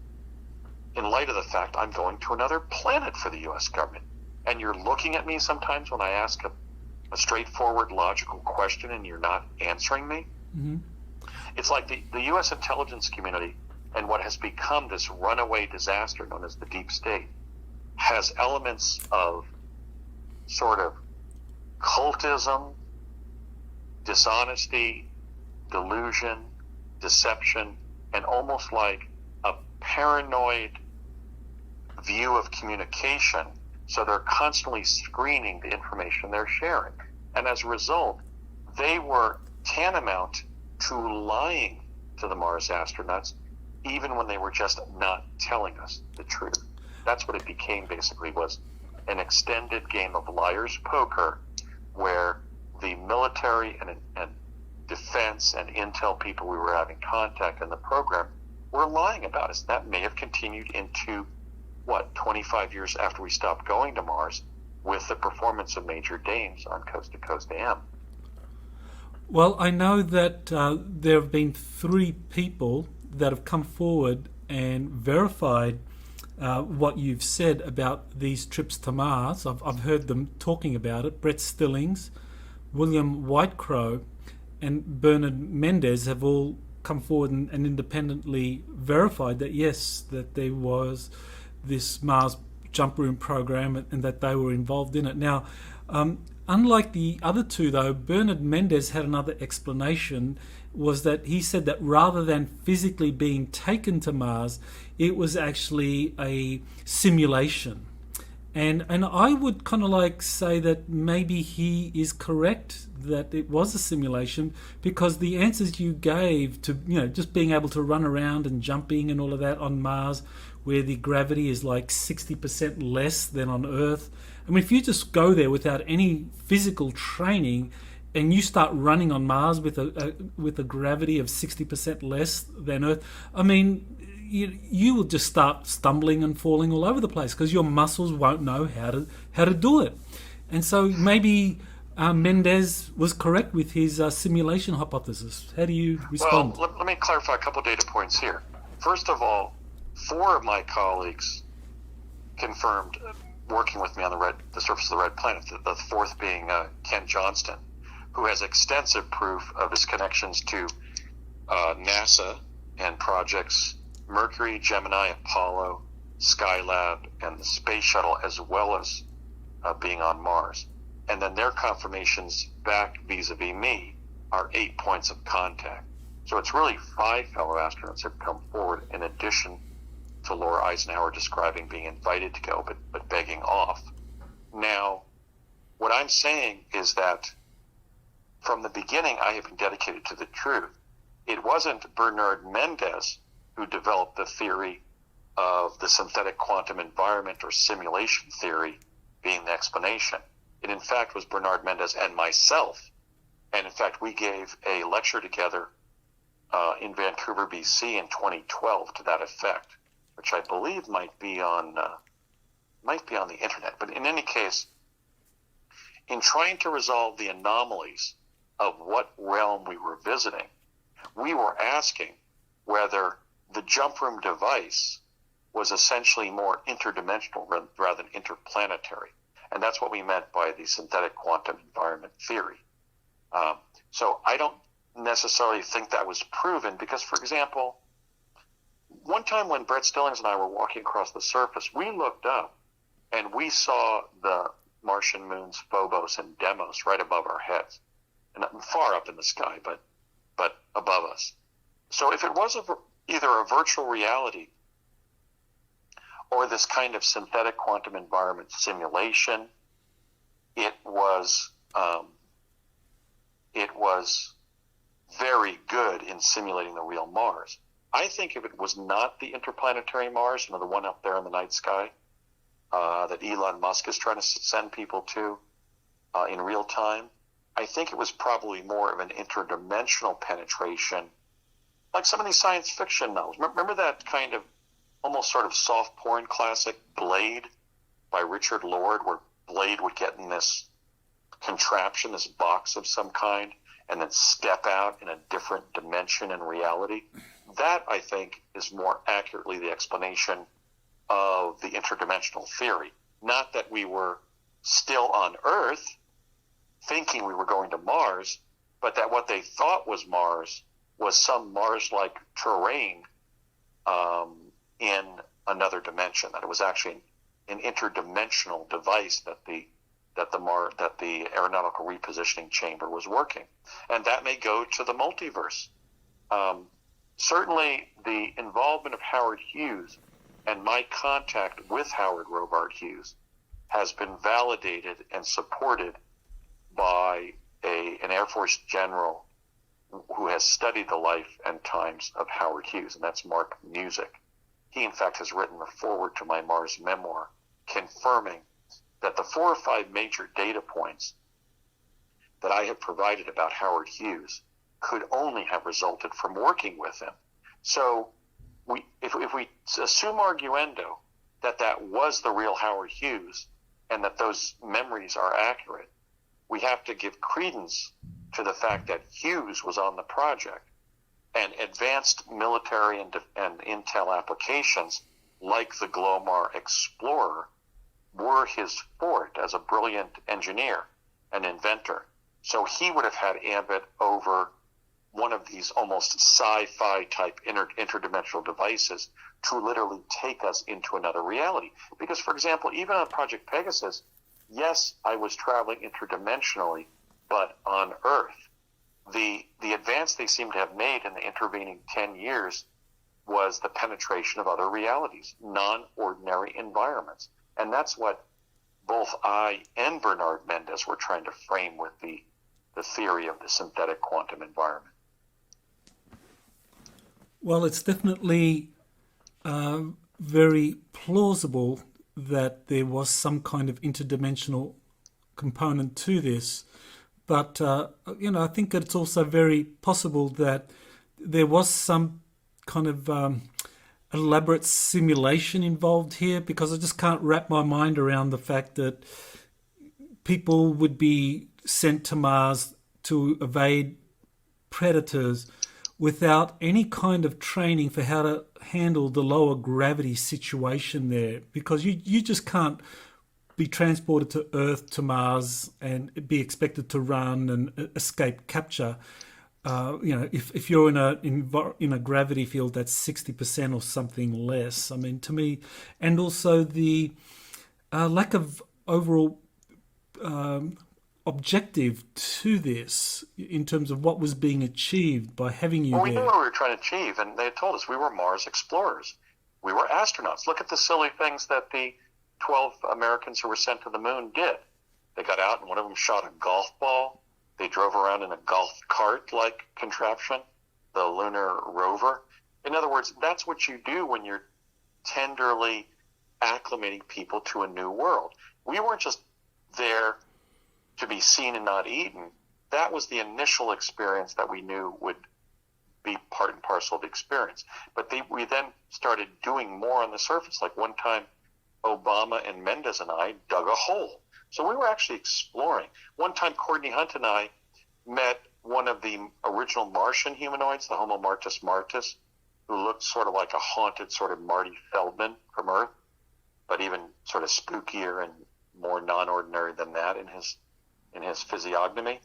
In light of the fact I'm going to another planet for the U.S. government. And you're looking at me sometimes when I ask a straightforward, logical question and you're not answering me. Mm-hmm. It's like the U.S. intelligence community and what has become this runaway disaster known as the deep state has elements of sort of cultism, dishonesty, delusion, deception, and almost like a paranoid view of communication. So they're constantly screening the information they're sharing. And as a result, they were tantamount to lying to the Mars astronauts, even when they were just not telling us the truth. That's what it became, basically, was an extended game of liar's poker where the military and defense and intel people we were having contact in the program were lying about us. That may have continued into, 25 years after we stopped going to Mars with the performance of Major Dames on Coast to Coast AM. Well, I know that there have been 3 people that have come forward and verified what you've said about these trips to Mars. I've heard them talking about it. Brett Stillings, William Whitecrow, and Bernard Mendez have all come forward and independently verified that, yes, that there was this Mars jump room program and that they were involved in it. Now, unlike the other 2, though, Bernard Mendez had another explanation, was that he said that rather than physically being taken to Mars, it was actually a simulation. And I would kind of like say that maybe he is correct that it was a simulation, because the answers you gave to, just being able to run around and jumping and all of that on Mars, where the gravity is like 60% less than on Earth. I mean, if you just go there without any physical training and you start running on Mars with a gravity of 60% less than Earth, I mean, you will just start stumbling and falling all over the place because your muscles won't know how to do it. And so maybe Mendez was correct with his simulation hypothesis. How do you respond? Well, let me clarify a couple of data points here. First of all, 4 of my colleagues confirmed working with me on the surface of the red planet, the 4th being Ken Johnston, who has extensive proof of his connections to NASA and projects Mercury, Gemini, Apollo, Skylab, and the Space Shuttle, as well as being on Mars. And then their confirmations back vis-a-vis me are 8 points of contact. So it's really 5 fellow astronauts have come forward in addition to Laura Eisenhower describing being invited to go but begging off. Now, what I'm saying is that from the beginning I have been dedicated to the truth. It wasn't Bernard Mendez who developed the theory of the synthetic quantum environment or simulation theory being the explanation. It in fact was Bernard Mendez and myself. And in fact we gave a lecture together in Vancouver, BC in 2012 to that effect, which I believe might be on the internet. But in any case, in trying to resolve the anomalies of what realm we were visiting, we were asking whether the jump room device was essentially more interdimensional rather than interplanetary. And that's what we meant by the synthetic quantum environment theory. So I don't necessarily think that was proven because, for example, one time when Brett Stillings and I were walking across the surface, we looked up and we saw the Martian moons Phobos and Deimos right above our heads, and far up in the sky, but above us. So if it was either a virtual reality or this kind of synthetic quantum environment simulation, it was very good in simulating the real Mars. I think if it was not the interplanetary Mars, the one up there in the night sky that Elon Musk is trying to send people to, in real time. I think it was probably more of an interdimensional penetration, like some of these science fiction novels. Remember that kind of almost sort of soft porn classic, Blade, by Richard Lord, where Blade would get in this contraption, this box of some kind, and then step out in a different dimension in reality? That, I think, is more accurately the explanation of the interdimensional theory. Not that we were still on Earth thinking we were going to Mars, but that what they thought was Mars was some Mars-like terrain in another dimension, that it was actually an interdimensional device that the aeronautical repositioning chamber was working. And that may go to the multiverse. Certainly the involvement of Howard Hughes and my contact with Howard Robart Hughes has been validated and supported by an Air Force general who has studied the life and times of Howard Hughes, and that's Mark Music. He, in fact, has written the foreword to my Mars memoir, confirming that the 4 or 5 major data points that I have provided about Howard Hughes could only have resulted from working with him. So if we assume arguendo that was the real Howard Hughes and that those memories are accurate, we have to give credence to the fact that Hughes was on the project, and advanced military and intel applications like the Glomar Explorer were his forte as a brilliant engineer and inventor. So he would have had ambit over one of these almost sci-fi type interdimensional devices to literally take us into another reality. Because, for example, even on Project Pegasus, yes, I was traveling interdimensionally, but on Earth. The advance they seem to have made in the intervening 10 years was the penetration of other realities, non-ordinary environments. And that's what both I and Bernard Mendes were trying to frame with the theory of the synthetic quantum environment. Well, it's definitely very plausible that there was some kind of interdimensional component to this. But, I think that it's also very possible that there was some kind of elaborate simulation involved here, because I just can't wrap my mind around the fact that people would be sent to Mars to evade predators without any kind of training for how to handle the lower gravity situation there, because you just can't be transported to Earth to Mars and be expected to run and escape capture. If you're in a gravity field that's 60% or something less. I mean, to me, and also the lack of overall objective to this in terms of what was being achieved by having you there. Well, we knew what we were trying to achieve, and they had told us we were Mars explorers. We were astronauts. Look at the silly things that the 12 Americans who were sent to the moon did. They got out and one of them shot a golf ball. They drove around in a golf cart-like contraption, the lunar rover. In other words, that's what you do when you're tenderly acclimating people to a new world. We weren't just there to be seen and not eaten. That was the initial experience that we knew would be part and parcel of the experience. But we then started doing more on the surface. Like one time, Obama and Mendes and I dug a hole. So we were actually exploring. One time, Courtney Hunt and I met one of the original Martian humanoids, the Homo Martis Martis, who looked sort of like a haunted sort of Marty Feldman from Earth, but even sort of spookier and more non-ordinary than that in his physiognomy.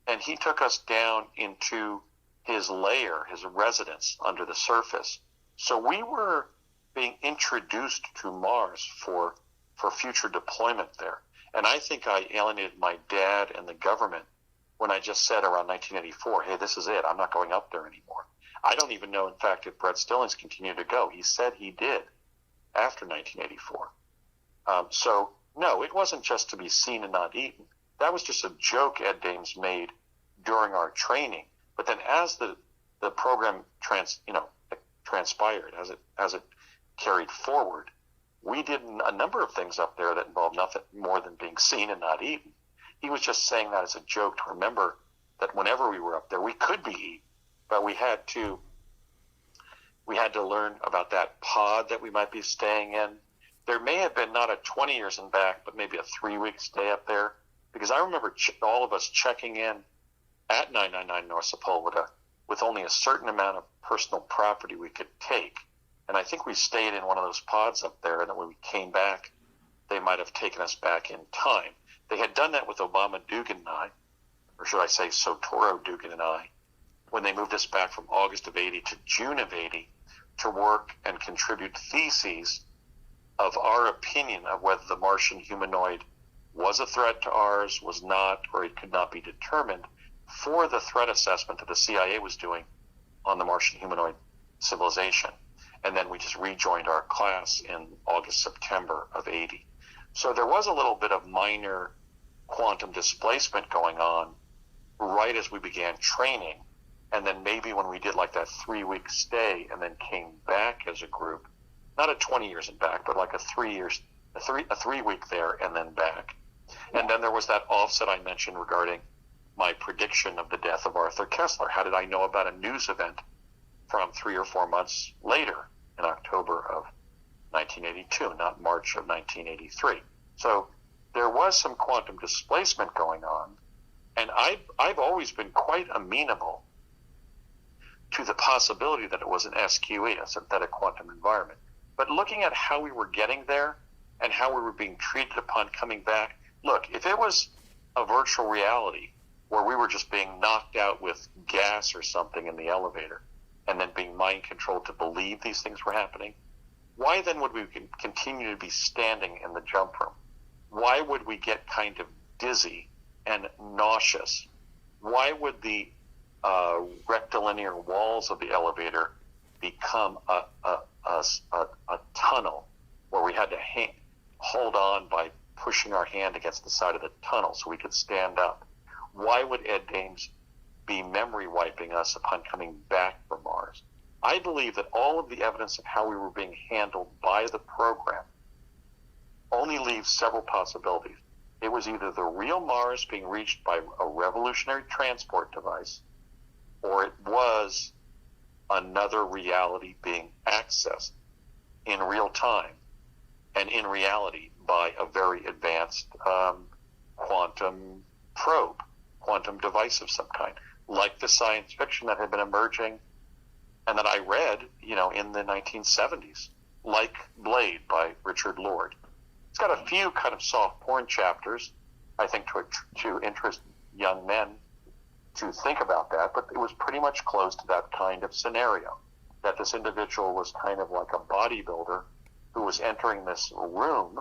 And he took us down into his lair, his residence under the surface. So we were being introduced to Mars for future deployment there. And I think I alienated my dad and the government when I just said around 1984, hey, this is it. I'm not going up there anymore. I don't even know, in fact, if Brett Stillings continued to go. He said he did after 1984. So, no, it wasn't just to be seen and not eaten. That was just a joke Ed Dames made during our training. But then as the program transpired, as it carried forward, we did a number of things up there that involved nothing more than being seen and not eaten. he was just saying that as a joke to remember that whenever we were up there, we could be eaten, but we had to learn about that pod that we might be staying in. There may have been not a 20 years and back, but maybe a 3-week stay up there, because I remember all of us checking in at 999 North Sepulveda with only a certain amount of personal property we could take. And I think we stayed in one of those pods up there, and then when we came back, they might have taken us back in time. They had done that with Obama Dugan and I, or should I say Sotoro Dugan and I, when they moved us back from August of 80 to June of 80 to work and contribute theses of our opinion of whether the Martian humanoid was a threat to ours, was not, or it could not be determined for the threat assessment that the CIA was doing on the Martian humanoid civilization. And then we just rejoined our class in August, September of 80. So there was a little bit of minor quantum displacement going on right as we began training. And then maybe when we did like that 3-week stay and then came back as a group, not a 20 years and back, but like a 3-week there and then back. And then there was that offset I mentioned regarding my prediction of the death of Arthur Kessler. How did I know about a news event from 3 or 4 months later in October of 1982, not March of 1983? So there was some quantum displacement going on, and I've always been quite amenable to the possibility that it was an SQE, a synthetic quantum environment. But looking at how we were getting there and how we were being treated upon coming back, look, if it was a virtual reality where we were just being knocked out with gas or something in the elevator and then being mind controlled to believe these things were happening, why then would we continue to be standing in the jump room? Why would we get kind of dizzy and nauseous? Why would the rectilinear walls of the elevator become a tunnel where we had to hold on by pushing our hand against the side of the tunnel so we could stand up? Why would Ed Dames be memory wiping us upon coming back from Mars? I believe that all of the evidence of how we were being handled by the program only leaves several possibilities. It was either the real Mars being reached by a revolutionary transport device, or it was another reality being accessed in real time and in reality by a very advanced quantum probe, quantum device of some kind, like the science fiction that had been emerging and that I read, in the 1970s, like Blade by Richard Lord. It's got a few kind of soft porn chapters, I think, to interest young men to think about that, but it was pretty much close to that kind of scenario, that this individual was kind of like a bodybuilder who was entering this room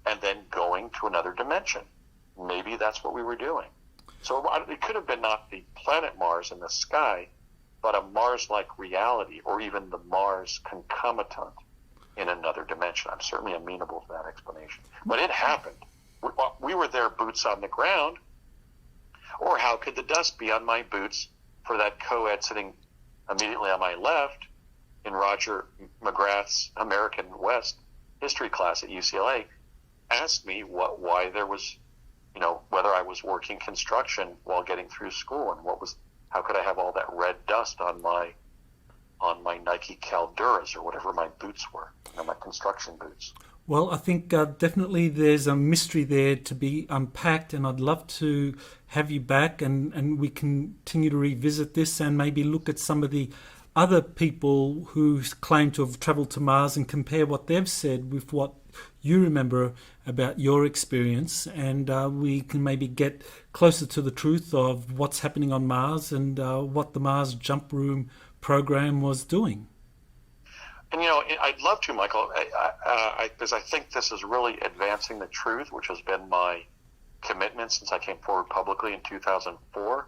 and then going to another dimension. Maybe that's what we were doing. So it could have been not the planet Mars in the sky, but a Mars-like reality, or even the Mars concomitant in another dimension. I'm certainly amenable to that explanation. But it happened. We were there, boots on the ground. Or how could the dust be on my boots for that co-ed sitting immediately on my left in Roger McGrath's American West history class at UCLA, asked me why there was, whether I was working construction while getting through school, and how could I have all that red dust on my Nike Calduras or whatever my boots were, my construction boots. Well, I think definitely there's a mystery there to be unpacked, and I'd love to have you back and we continue to revisit this and maybe look at some of the other people who claim to have travelled to Mars and compare what they've said with what you remember about your experience, and we can maybe get closer to the truth of what's happening on Mars and what the Mars Jump Room program was doing. And, I'd love to, Michael, because I think this is really advancing the truth, which has been my commitment since I came forward publicly in 2004.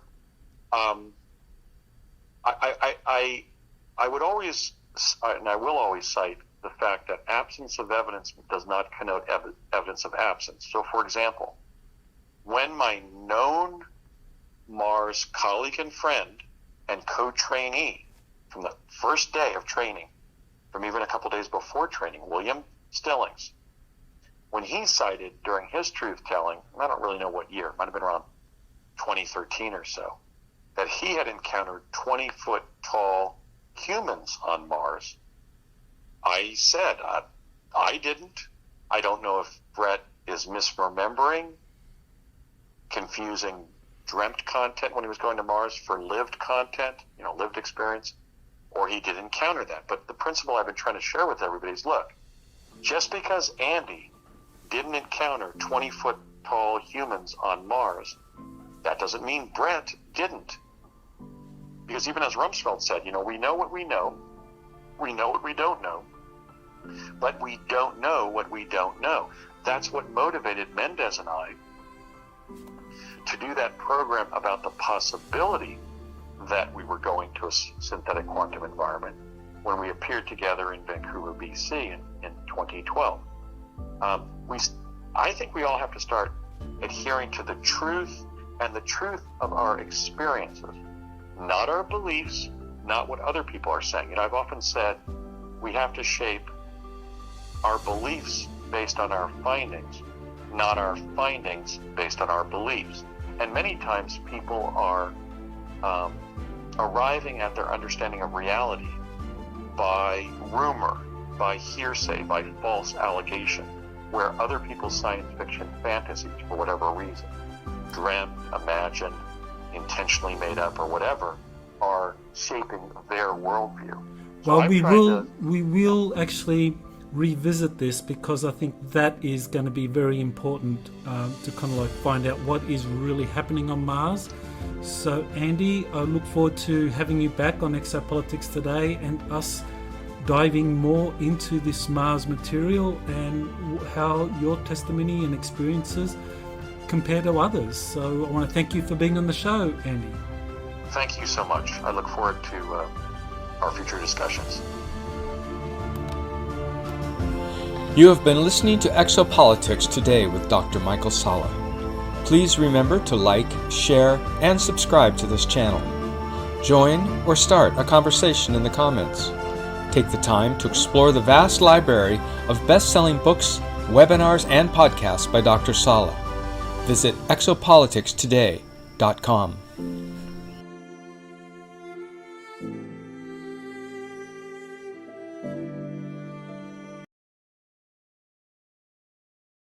I would always, and I will always cite the fact that absence of evidence does not connote evidence of absence. So, for example, when my known Mars colleague and friend and co-trainee from the first day of training, from even a couple days before training, William Stillings, when he cited during his truth-telling, I don't really know what year, it might have been around 2013 or so, that he had encountered 20-foot tall humans on Mars. I said, I didn't. I don't know if Brett is misremembering, confusing dreamt content when he was going to Mars for lived content, lived experience, or he did encounter that. But the principle I've been trying to share with everybody is, look, just because Andy didn't encounter 20-foot tall humans on Mars, that doesn't mean Brett didn't. Because even as Rumsfeld said, we know what we know what we don't know, but we don't know what we don't know. That's what motivated Mendez and I to do that program about the possibility that we were going to a synthetic quantum environment when we appeared together in Vancouver, BC in 2012. I think we all have to start adhering to the truth and the truth of our experiences, not our beliefs, not what other people are saying. I've often said we have to shape our beliefs based on our findings, not our findings based on our beliefs. And many times people are arriving at their understanding of reality by rumor, by hearsay, by false allegation, where other people's science fiction fantasies, for whatever reason, dreamt, imagined, intentionally made up, or whatever, are shaping their worldview. Well, we will actually revisit this, because I think that is going to be very important to kind of find out what is really happening on Mars. So Andy, I look forward to having you back on Exopolitics Today and us diving more into this Mars material and how your testimony and experiences compare to others. So I want to thank you for being on the show, Andy. Thank you so much. I look forward to our future discussions. You have been listening to Exopolitics Today with Dr. Michael Salla. Please remember to like, share, and subscribe to this channel. Join or start a conversation in the comments. Take the time to explore the vast library of best-selling books, webinars, and podcasts by Dr. Salla. Visit exopoliticstoday.com.